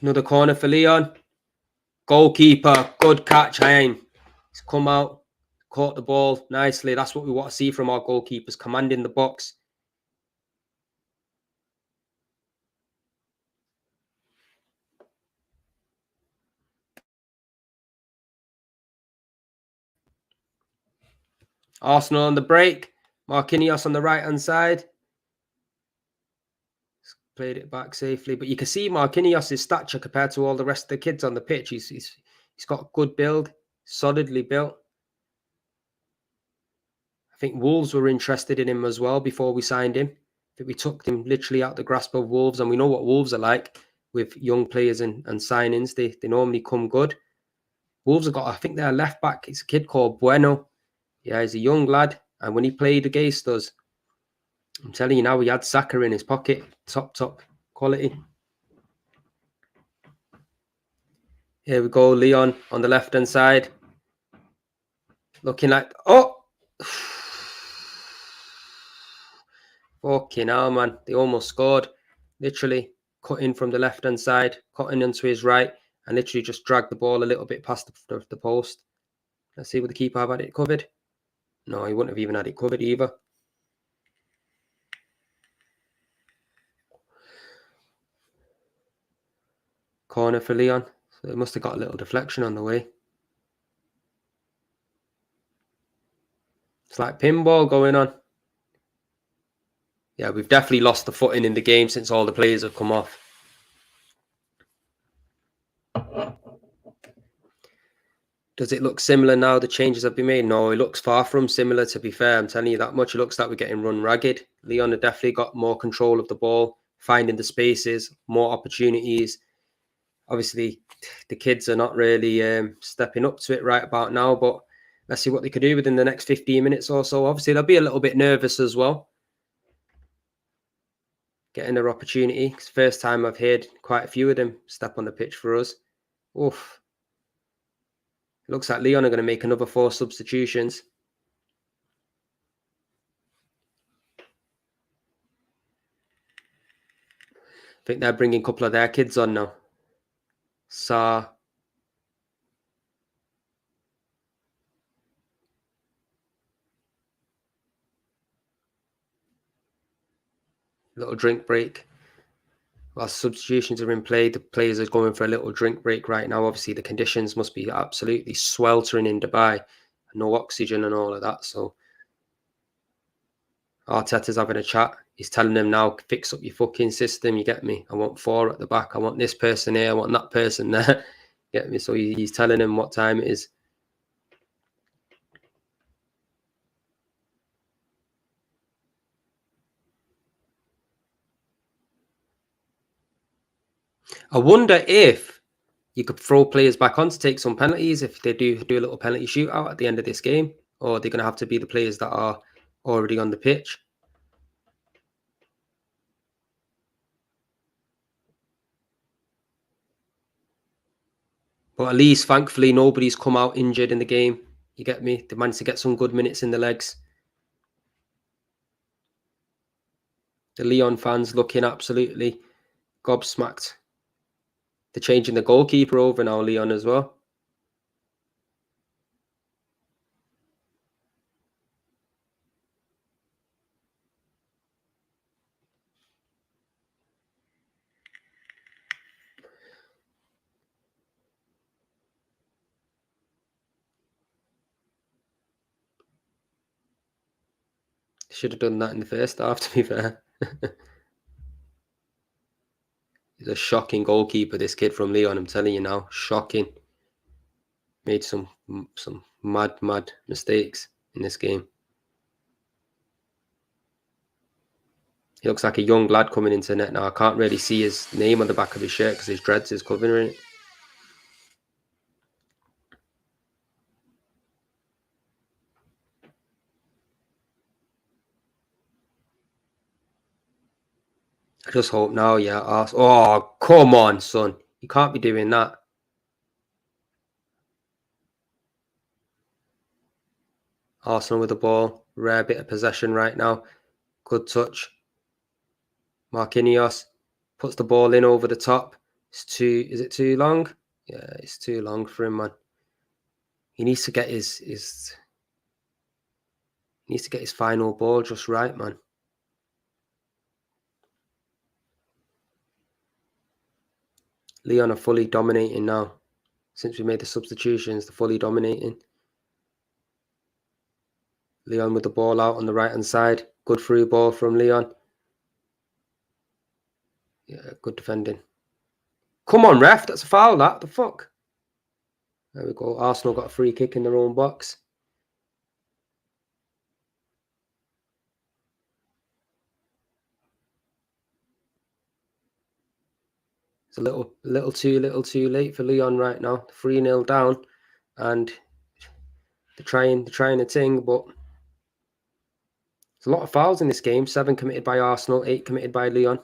Another corner for Lyon. Goalkeeper, good catch, Hein. He's come out, caught the ball nicely. That's what we want to see from our goalkeepers, commanding the box. Arsenal on the break. Marquinhos on the right-hand side. Played it back safely. But you can see Marquinhos' stature compared to all the rest of the kids on the pitch. He's got good build, solidly built. I think Wolves were interested in him as well before we signed him. I think we took him literally out the grasp of Wolves, and we know what Wolves are like with young players and signings. They normally come good. Wolves have got, I think their left back, it's a kid called Bueno. Yeah, he's a young lad. And when he played against us, I'm telling you now, he had Saka in his pocket. Top quality. Here we go, Lyon on the left-hand side. Looking like, oh! Fucking hell, man. They almost scored. Literally cutting from the left-hand side, cutting into his right, and literally just dragged the ball a little bit past the post. Let's see what the keeper had it covered. No, he wouldn't have even had it covered either. Corner for Lyon. So it must have got a little deflection on the way. It's like pinball going on. Yeah, we've definitely lost the footing in the game since all the players have come off. Does it look similar now? The changes have been made? No, it looks far from similar, to be fair. I'm telling you that much. It looks like we're getting run ragged. Lyon have definitely got more control of the ball, finding the spaces, more opportunities. Obviously, the kids are not really stepping up to it right about now, but let's see what they could do within the next 15 minutes or so. Obviously, they'll be a little bit nervous as well, getting their opportunity. It's the first time I've heard quite a few of them step on the pitch for us. Oof. It looks like Lyon are going to make another 4 substitutions. I think they're bringing a couple of their kids on now. Sa. Little drink break. While substitutions are in play, the players are going for a little drink break right now. Obviously, the conditions must be absolutely sweltering in Dubai. No oxygen and all of that. So Arteta's having a chat. He's telling them now, fix up your fucking system. You get me? I want 4 at the back. I want this person here. I want that person there. Get me? So he's telling them what time it is. I wonder if you could throw players back on to take some penalties if they do a little penalty shootout at the end of this game, or they're going to have to be the players that are already on the pitch. But at least, thankfully, nobody's come out injured in the game. You get me? They managed to get some good minutes in the legs. The Lyon fans looking absolutely gobsmacked. They're changing the goalkeeper over now, Lyon, as well. Should have done that in the first half, to be fair. He's a shocking goalkeeper, this kid from Lyon, I'm telling you now. Shocking. Made some mad mistakes in this game. He looks like a young lad coming into net now. I can't really see his name on the back of his shirt because his dreads is covering it. I just hope now, yeah. Oh, come on, son. You can't be doing that. Arsenal with the ball. Rare bit of possession right now. Good touch. Marquinhos puts the ball in over the top. Is it too long? Yeah, it's too long for him, man. He needs to get his final ball just right, man. Lyon are fully dominating now. Since we made the substitutions, they're fully dominating. Lyon with the ball out on the right-hand side. Good through ball from Lyon. Yeah, good defending. Come on, ref. That's a foul, that. The fuck? There we go. Arsenal got a free kick in their own box. It's a little too late for Lyon right now. 3-0 down. and they're trying a thing, but there's a lot of fouls in this game. 7 committed by Arsenal, 8 committed by Lyon.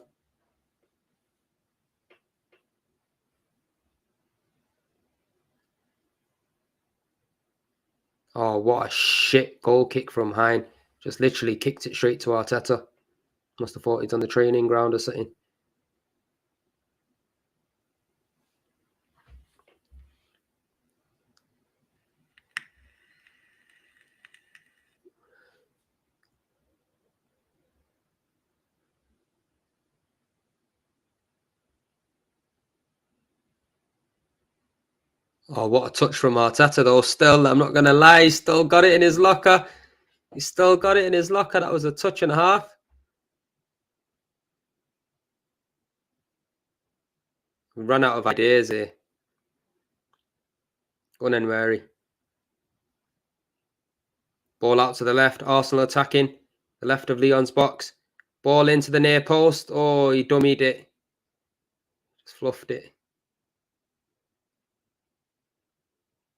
Oh, what a shit goal kick from Hein. Just literally kicked it straight to Arteta. Must have thought he's on the training ground or something. Oh, what a touch from Arteta, though. Still, I'm not going to lie, he's still got it in his locker. He's still got it in his locker. That was a touch and a half. We ran out of ideas here. Go on then, Wary. Ball out to the left. Arsenal attacking. The left of Lyon's box. Ball into the near post. Oh, he dummied it. Just fluffed it.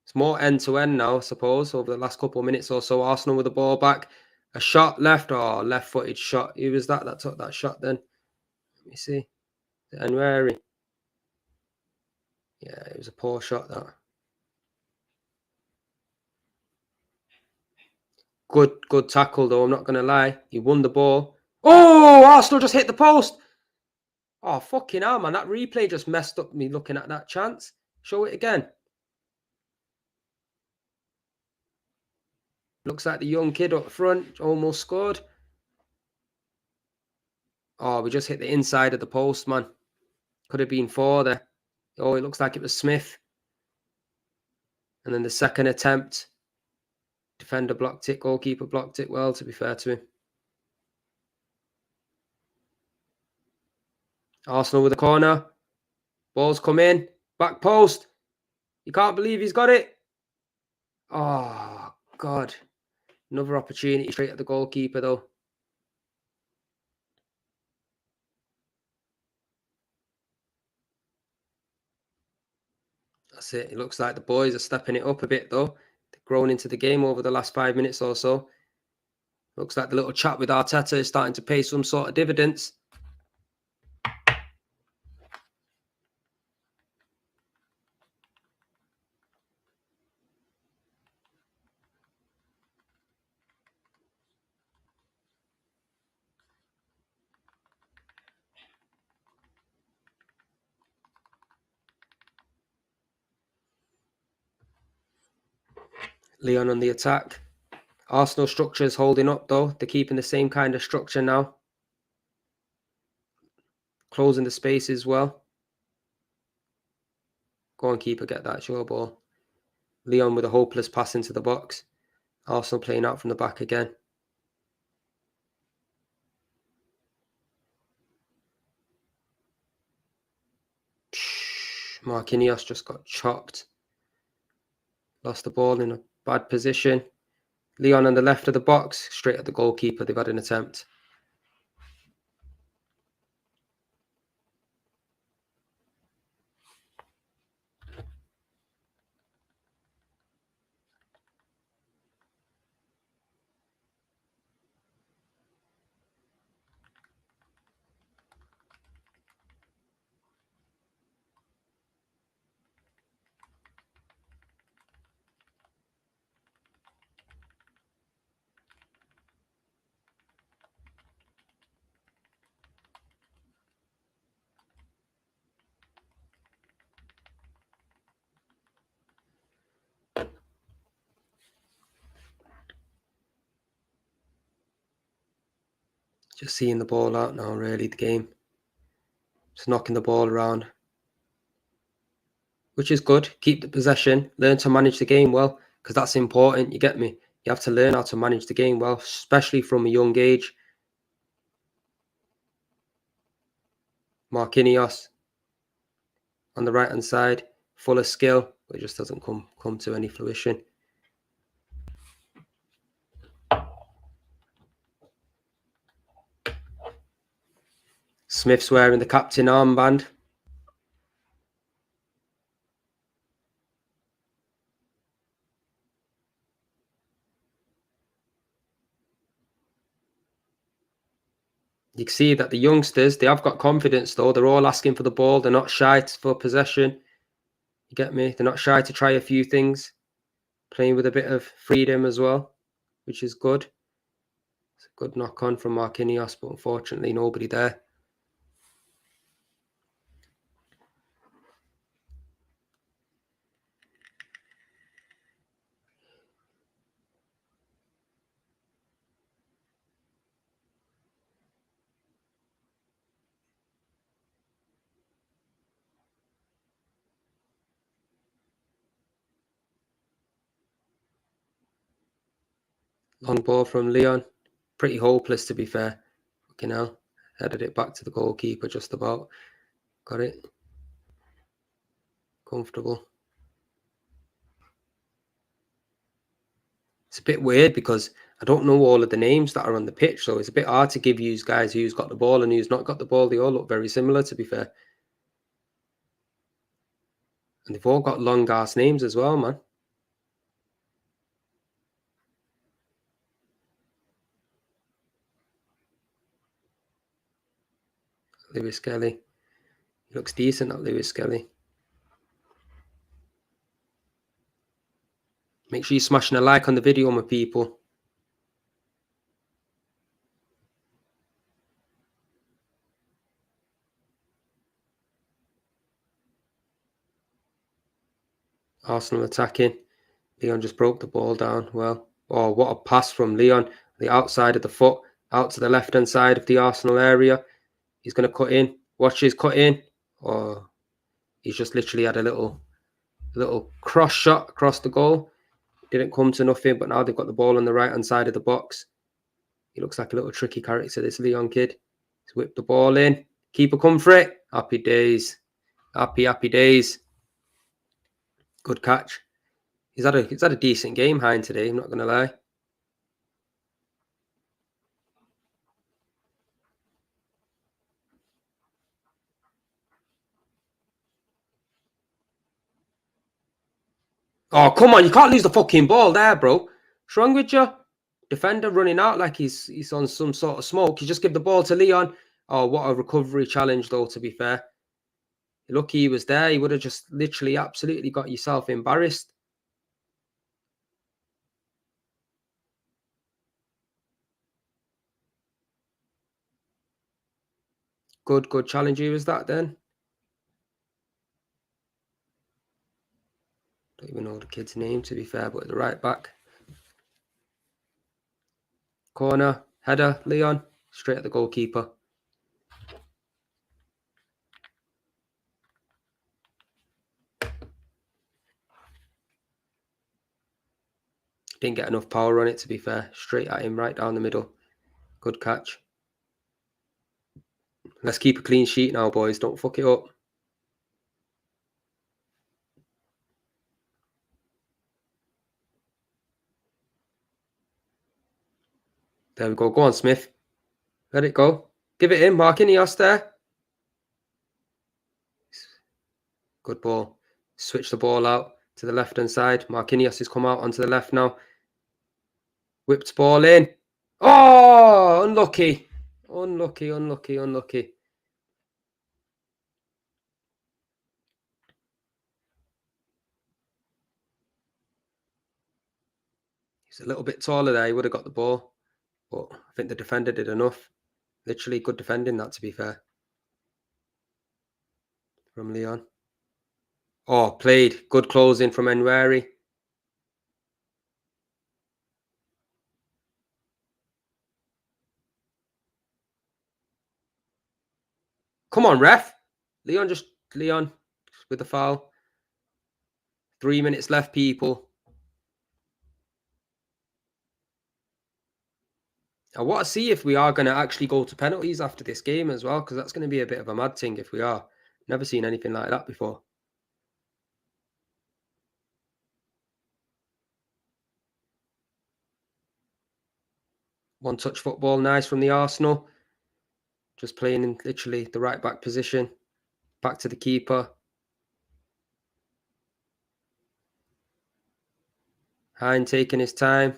It's more end-to-end now, I suppose, over the last couple of minutes or so. Arsenal with the ball back. A shot left. Oh, left-footed shot. Who was that took that shot then? Let me see. And Wary. Yeah, it was a poor shot, that. Good tackle, though, I'm not going to lie. He won the ball. Oh, Arsenal just hit the post. Oh, fucking hell, man. That replay just messed up me looking at that chance. Show it again. Looks like the young kid up front almost scored. Oh, we just hit the inside of the post, man. Could have been 4 there. Oh, it looks like it was Smith. And then the second attempt. Defender blocked it. Goalkeeper blocked it well, to be fair to him. Arsenal with a corner. Ball's come in. Back post. You can't believe he's got it. Oh, God. Another opportunity straight at the goalkeeper, though. That's it. It looks like the boys are stepping it up a bit, though. They've grown into the game over the last 5 minutes or so. Looks like the little chat with Arteta is starting to pay some sort of dividends. Lyon on the attack. Arsenal structure is holding up, though. They're keeping the same kind of structure now. Closing the space as well. Go on, keeper, get that short ball. Lyon with a hopeless pass into the box. Arsenal playing out from the back again. Marquinhos just got chopped. Lost the ball in a bad position. Lyon on the left of the box, straight at the goalkeeper. They've had an attempt. Just seeing the ball out now, really, the game. Just knocking the ball around. Which is good. Keep the possession. Learn to manage the game well, because that's important. You get me? You have to learn how to manage the game well, especially from a young age. Marquinhos on the right-hand side, full of skill, but it just doesn't come to any fruition. Smith's wearing the captain armband. You can see that the youngsters, they have got confidence though. They're all asking for the ball. They're not shy for possession. You get me? They're not shy to try a few things. Playing with a bit of freedom as well, which is good. It's a good knock on from Marquinhos, but unfortunately nobody there. Long ball from Lyon. Pretty hopeless, to be fair. Fucking hell. Headed it back to the goalkeeper just about. Got it. Comfortable. It's a bit weird because I don't know all of the names that are on the pitch, so it's a bit hard to give you guys who's got the ball and who's not got the ball. They all look very similar, to be fair. And they've all got long-ass names as well, man. Lewis Kelly. He looks decent, that Lewis Kelly. Make sure you're smashing a like on the video, my people. Arsenal attacking. Lyon just broke the ball down. Well, oh, what a pass from Lyon. The outside of the foot, out to the left-hand side of the Arsenal area. He's going to cut in. Watch his cut in. Oh, he's just literally had a little cross shot across the goal. Didn't come to nothing, but now they've got the ball on the right-hand side of the box. He looks like a little tricky character, this Lyon kid. He's whipped the ball in. Keeper come for it. Happy days. Happy days. Good catch. He's had a decent game, Hein, today, I'm not going to lie. Oh, come on. You can't lose the fucking ball there, bro. What's wrong with you? Defender running out like he's on some sort of smoke. You just give the ball to Lyon. Oh, what a recovery challenge, though, to be fair. You're lucky he was there. He would have just literally absolutely got yourself embarrassed. Good challenge he was that then. Don't even know the kid's name, to be fair, but the right back. Corner, header, Lyon, straight at the goalkeeper. Didn't get enough power on it, to be fair. Straight at him, right down the middle. Good catch. Let's keep a clean sheet now, boys. Don't fuck it up. There we go. Go on, Smith. Let it go. Give it in. Marquinhos there. Good ball. Switch the ball out to the left-hand side. Marquinhos has come out onto the left now. Whipped ball in. Oh, unlucky. Unlucky. He's a little bit taller there. He would have got the ball. But I think the defender did enough. Literally good defending, that, to be fair. From Lyon. Oh, played. Good closing from Enwari. Come on, ref. Lyon with the foul. 3 minutes left, people. I want to see if we are going to actually go to penalties after this game as well, because that's going to be a bit of a mad thing if we are. Never seen anything like that before. One-touch football, nice from the Arsenal. Just playing in literally the right back position. Back to the keeper. Hein taking his time.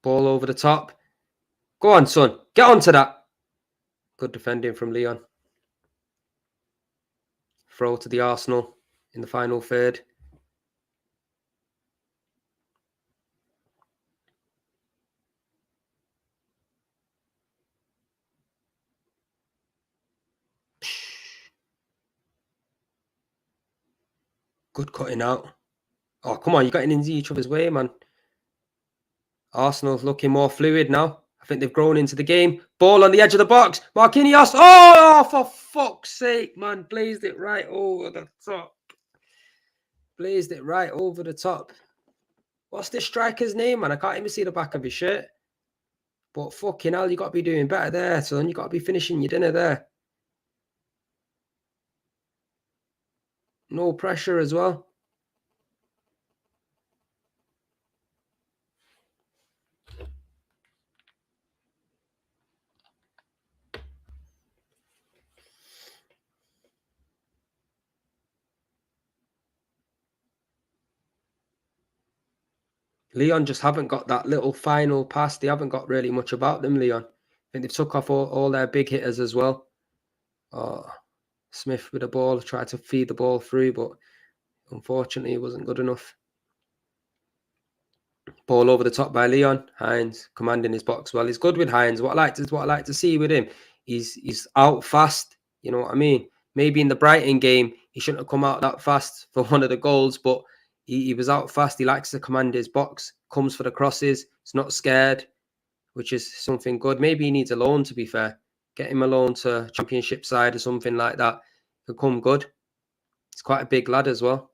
Ball over the top. Go on, son. Get onto that. Good defending from Lyon. Throw to the Arsenal in the final third. Good cutting out. Oh, come on. You're getting into each other's way, man. Arsenal's looking more fluid now. I think they've grown into the game. Ball on the edge of the box. Marquinhos. Oh, for fuck's sake, man. Blazed it right over the top. Blazed it right over the top. What's this striker's name, man? I can't even see the back of his shirt. But fucking hell, you got to be doing better there, son. You got to be finishing your dinner there. No pressure as well. Lyon just haven't got that little final pass. They haven't got really much about them, Lyon. I think they've took off all their big hitters as well. Oh, Smith with the ball, tried to feed the ball through, but unfortunately it wasn't good enough. Ball over the top by Lyon. Hines commanding his box well. He's good with Hines. What I like to see with him, he's out fast. You know what I mean? Maybe in the Brighton game, he shouldn't have come out that fast for one of the goals, but he was out fast. He likes to command his box, comes for the crosses. He's not scared, which is something good. Maybe he needs a loan, to be fair. Get him a loan to Championship side or something like that. Could come good. He's quite a big lad as well.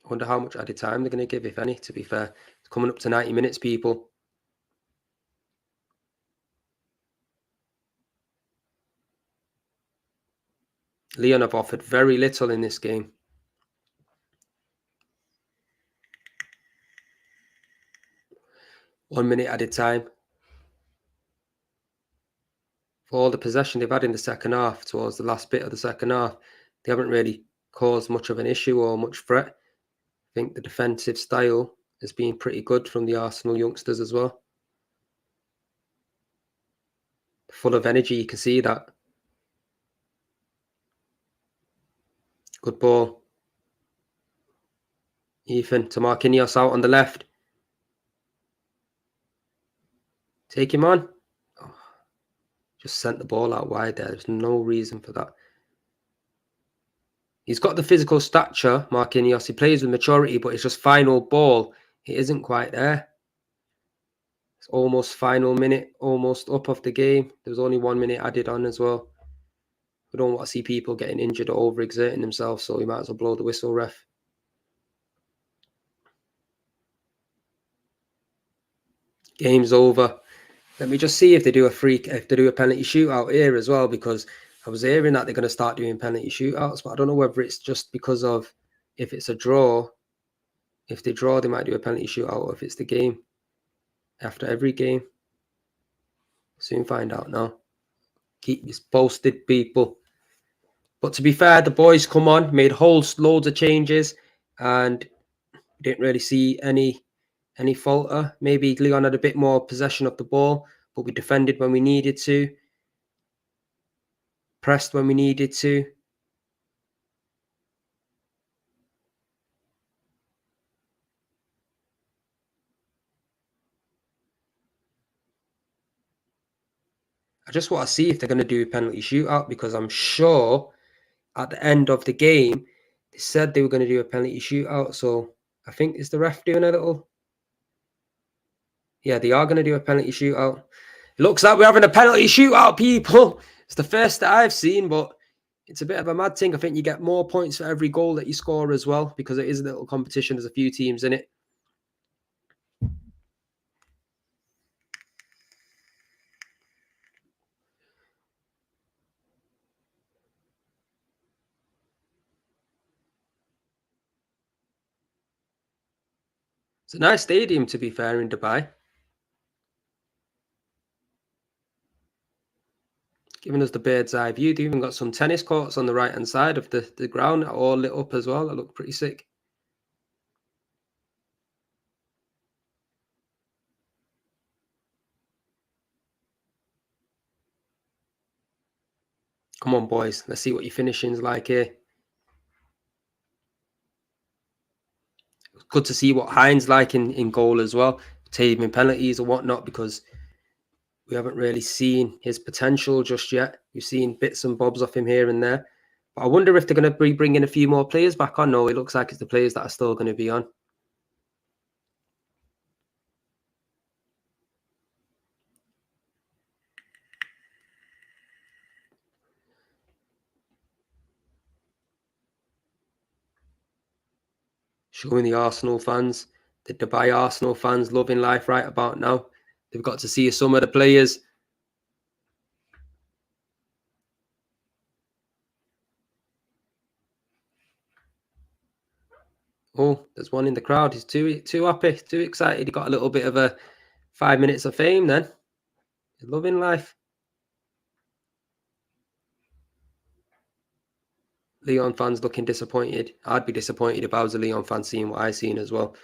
I wonder how much added time they're going to give, if any, to be fair. It's coming up to 90 minutes, people. Lyon have offered very little in this game. One minute added time. For all the possession they've had in the second half, towards the last bit of the second half, they haven't really caused much of an issue or much threat. I think the defensive style has been pretty good from the Arsenal youngsters as well. Full of energy, you can see that. Good ball. Ethan to Marquinhos out on the left. Take him on. Oh, just sent the ball out wide there. There's no reason for that. He's got the physical stature, Marquinhos. He plays with maturity, but it's just final ball. It isn't quite there. It's almost final minute, almost up of the game. There's only 1 minute added on as well. We don't want to see people getting injured or overexerting themselves, so we might as well blow the whistle, ref. Game's over. Let me just see if they do a penalty shootout here as well, because I was hearing that they're going to start doing penalty shootouts, but I don't know whether it's just because of if it's a draw. If they draw, they might do a penalty shootout, or if it's the game after every game. Soon find out now. Keep this posted, people. But to be fair, the boys come on, made loads of changes, and didn't really see any falter. Maybe Lyon had a bit more possession of the ball, but we defended when we needed to, pressed when we needed to. I just want to see if they're going to do a penalty shootout, because I'm sure at the end of the game, they said they were going to do a penalty shootout. So I think, is the ref doing a little? Yeah, they are going to do a penalty shootout. It looks like we're having a penalty shootout, people. It's the first that I've seen, but it's a bit of a mad thing. I think you get more points for every goal that you score as well, because it is a little competition. There's a few teams in it. It's a nice stadium, to be fair, in Dubai. Giving us the bird's eye view. They've even got some tennis courts on the right-hand side of the ground, all lit up as well. That look pretty sick. Come on, boys. Let's see what your finishing's like here. Good to see what Hines like in goal as well, taking penalties or whatnot, because we haven't really seen his potential just yet. We've seen bits and bobs off him here and there. But I wonder if they're going to be bringing a few more players back on. No, it looks like it's the players that are still going to be on. Showing the Arsenal fans, the Dubai Arsenal fans loving life right about now. They've got to see some of the players. Oh, there's one in the crowd. He's too happy, too excited. He got a little bit of a 5 minutes of fame then. He's loving life. Lyon fans looking disappointed. I'd be disappointed if I was a Lyon fan seeing what I seen as well.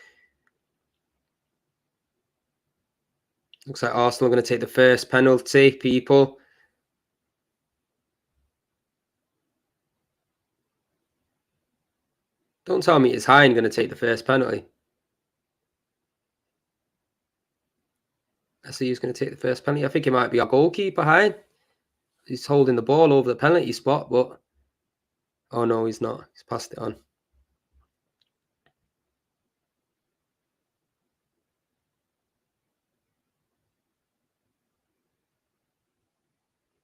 Looks like Arsenal are going to take the first penalty, people. Don't tell me it's Hine going to take the first penalty. Let's see who's going to take the first penalty. I think it might be our goalkeeper, Hine. He's holding the ball over the penalty spot, but... Oh, no, he's not. He's passed it on.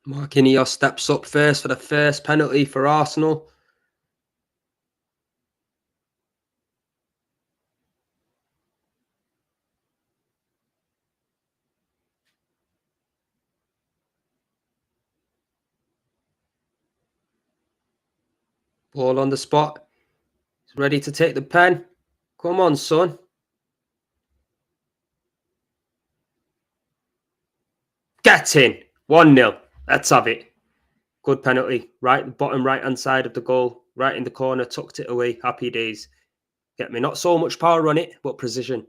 Marquinhos steps up first for the first penalty for Arsenal. Ball on the spot. He's ready to take the pen. Come on, son. Get in. 1-0. Let's have it. Good penalty. Right, bottom right-hand side of the goal. Right in the corner. Tucked it away. Happy days. Get me. Not so much power on it, but precision.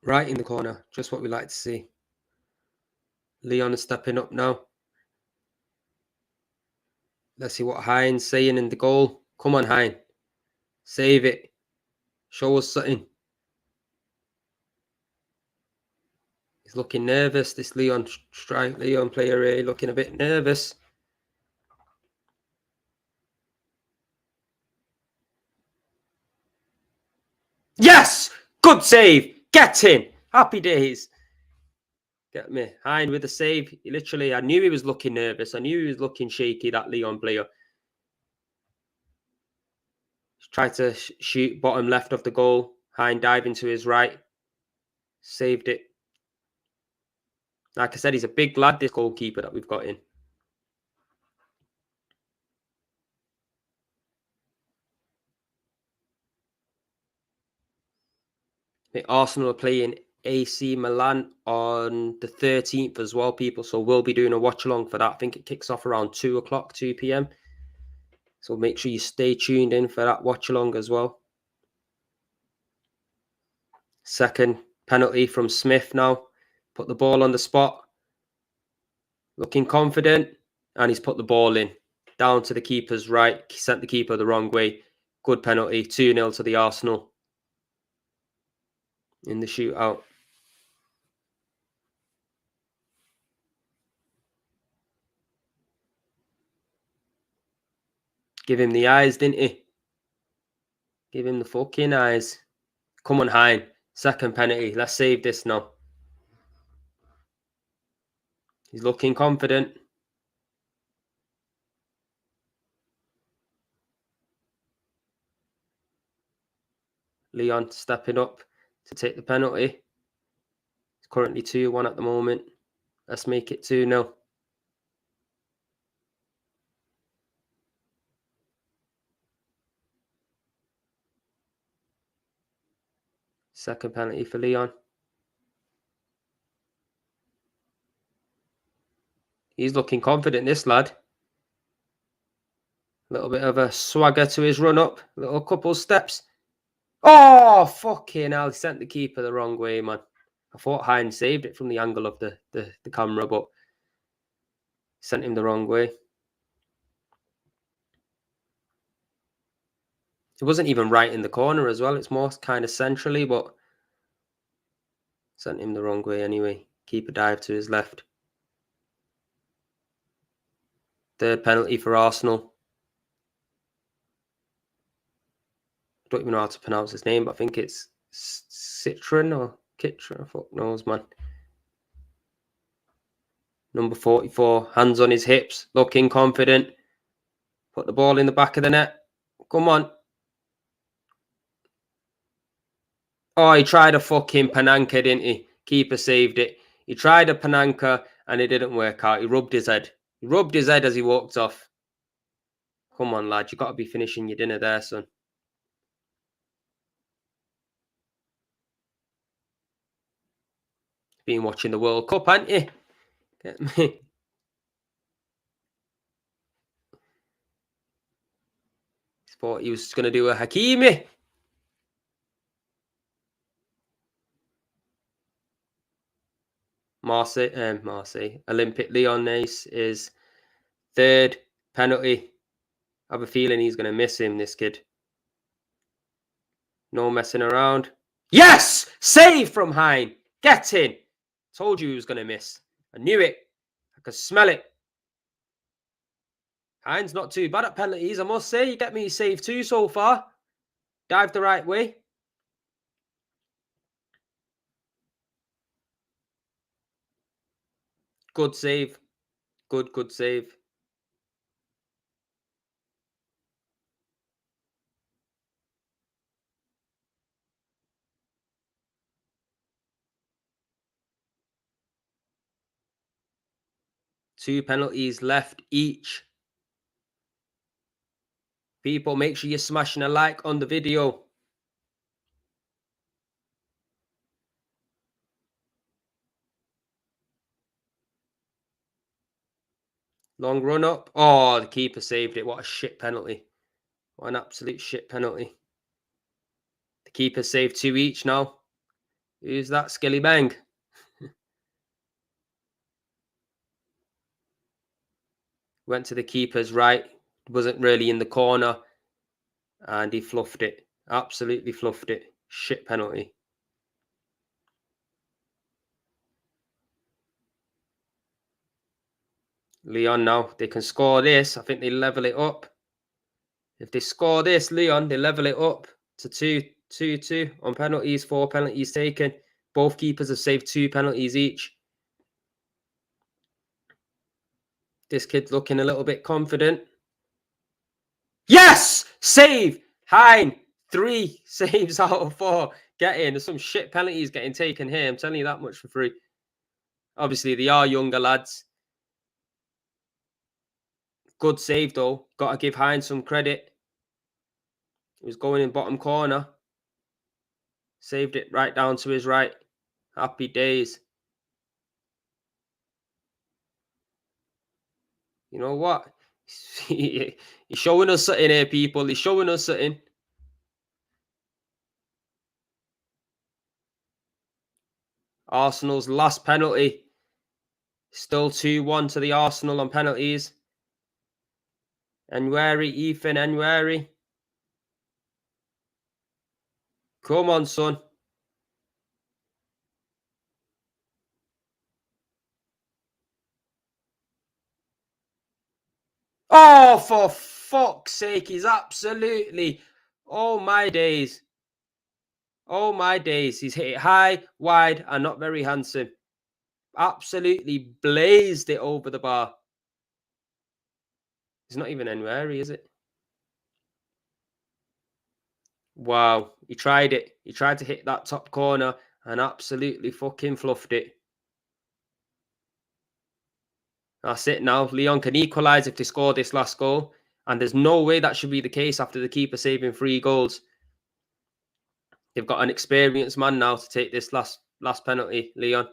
Right in the corner. Just what we like to see. Lyon is stepping up now. Let's see what Hines saying in the goal. Come on, Hine. Save it. Show us something. He's looking nervous. This Lyon player here looking a bit nervous. Yes! Good save. Get in. Happy days. Get me. Hine with the save. Literally, I knew he was looking nervous. I knew he was looking shaky, that Lyon player. Tried to shoot bottom left of the goal. Hine diving to his right. Saved it. Like I said, he's a big lad, this goalkeeper that we've got in. I think Arsenal are playing AC Milan on the 13th as well, people. So we'll be doing a watch along for that. I think it kicks off around 2 o'clock, 2 p.m. So make sure you stay tuned in for that watch along as well. Second penalty from Smith now. Put the ball on the spot. Looking confident. And he's put the ball in. Down to the keeper's right. He sent the keeper the wrong way. Good penalty. 2-0 to the Arsenal in the shootout. Give him the eyes, didn't he? Give him the fucking eyes. Come on, Hine. Second penalty. Let's save this now. He's looking confident. Lyon stepping up to take the penalty. It's currently 2-1 at the moment. Let's make it 2-0. Second penalty for Lyon. He's looking confident, this lad. A little bit of a swagger to his run up. Little couple steps. Oh, fucking hell. He sent the keeper the wrong way, man. I thought Hines saved it from the angle of the camera, but sent him the wrong way. It wasn't even right in the corner as well. It's more kind of centrally, but sent him the wrong way anyway. Keeper dive to his left. Third penalty for Arsenal. Don't even know how to pronounce his name, but I think it's Citron or Kitron. Fuck knows, man. Number 44, hands on his hips, looking confident. Put the ball in the back of the net. Come on. Oh, he tried a fucking Panenka, didn't he? Keeper saved it. He tried a Panenka and it didn't work out. He rubbed his head. He rubbed his head as he walked off. Come on, lad. You've got to be finishing your dinner there, son. Been watching the World Cup, haven't you? Get me. Thought he was going to do a Hakimi. Marseille. Olympic Lyonnais is third penalty. I have a feeling he's going to miss him, this kid. No messing around. Yes! Save from Hein. Get in. Told you he was going to miss. I knew it. I could smell it. Hines not too bad at penalties, I must say. You get me save 2 so far. Dive the right way. Good save. Good save. Two penalties left each. People, make sure you're smashing a like on the video. Long run up. Oh, the keeper saved it. What a shit penalty. What an absolute shit penalty. The keeper saved 2 each now. Who's that? Skilly Bang. Went to the keeper's right. Wasn't really in the corner. And he fluffed it. Absolutely fluffed it. Shit penalty. Lyon now. They can score this. I think they level it up. If they score this, Lyon, they level it up to 2-2 on penalties. 4 penalties taken. Both keepers have saved 2 penalties each. This kid's looking a little bit confident. Yes! Save! Hein! 3 saves out of 4. Get in. There's some shit penalties getting taken here. I'm telling you that much for free. Obviously, they are younger lads. Good save, though. Got to give Hein some credit. He was going in bottom corner. Saved it right down to his right. Happy days. You know what? He's showing us something here, people. He's showing us something. Arsenal's last penalty. Still 2-1 to the Arsenal on penalties. Ethan Enwari. Come on, son. Oh, for fuck's sake. He's absolutely... Oh, my days. Oh, my days. He's hit it high, wide, and not very handsome. Absolutely blazed it over the bar. It's not even Enwari, is it? Wow. He tried it. He tried to hit that top corner and absolutely fucking fluffed it. That's it now. Lyon can equalise if they score this last goal. And there's no way that should be the case after the keeper saving 3 goals. They've got an experienced man now to take this last penalty, Lyon.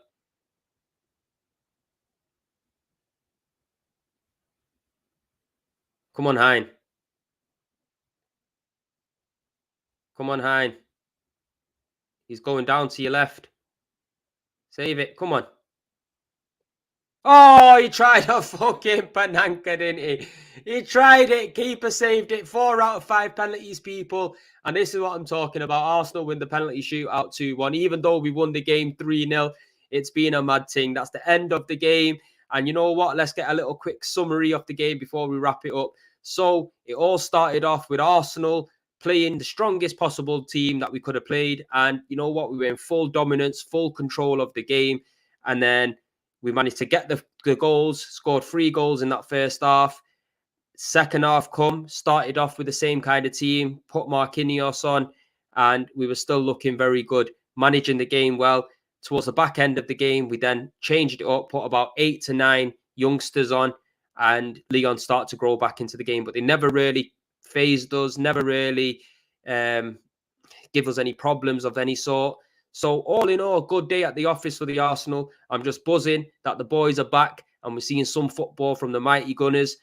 Come on, Hein. Come on, Hein. He's going down to your left. Save it. Come on. Oh, he tried a fucking Panenka, didn't he? He tried it. Keeper saved it. 4 out of 5 penalties, people. And this is what I'm talking about. Arsenal win the penalty shootout 2-1. Even though we won the game 3-0, it's been a mad thing. That's the end of the game. And you know what? Let's get a little quick summary of the game before we wrap it up. So it all started off with Arsenal playing the strongest possible team that we could have played. And you know what? We were in full dominance, full control of the game. And then we managed to get the goals, scored 3 goals in that first half. Second half started off with the same kind of team, put Marquinhos on, and we were still looking very good, managing the game well. Towards the back end of the game, we then changed it up, put about 8 to 9 youngsters on, and Lyon started to grow back into the game. But they never really phased us, never really give us any problems of any sort. So all in all, good day at the office for the Arsenal. I'm just buzzing that the boys are back and we're seeing some football from the mighty Gunners.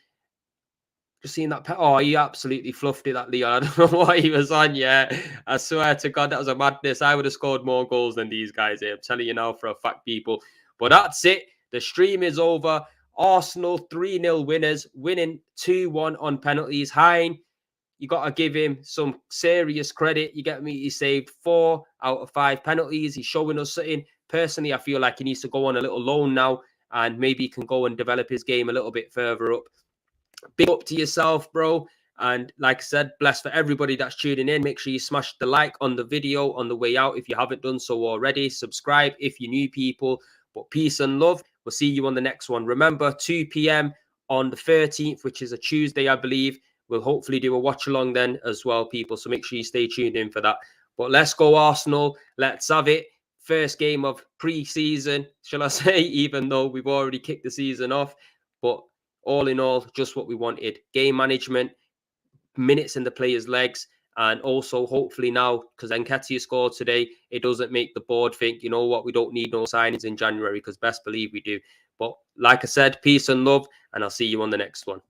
Just seeing that. Oh, he absolutely fluffed it, that Lyon. I don't know what he was on. Yeah, I swear to God, that was a madness. I would have scored more goals than these guys here. I'm telling you now for a fact, people. But that's it. The stream is over. Arsenal 3-0 winners, winning 2-1 on penalties. Hein, you got to give him some serious credit. You get me? He saved 4 out of 5 penalties. He's showing us something. Personally, I feel like he needs to go on a little loan now and maybe he can go and develop his game a little bit further up. Big up to yourself, bro. And like I said, bless for everybody that's tuning in. Make sure you smash the like on the video on the way out if you haven't done so already. Subscribe if you're new people. But peace and love. We'll see you on the next one. Remember, 2 p.m. on the 13th, which is a Tuesday, I believe. We'll hopefully do a watch along then as well, people. So make sure you stay tuned in for that. But let's go, Arsenal. Let's have it. First game of pre-season, shall I say, even though we've already kicked the season off. But all in all, just what we wanted. Game management, minutes in the players' legs, and also hopefully now, because Nketiah scored today, it doesn't make the board think, you know what, we don't need no signings in January, because best believe we do. But like I said, peace and love, and I'll see you on the next one.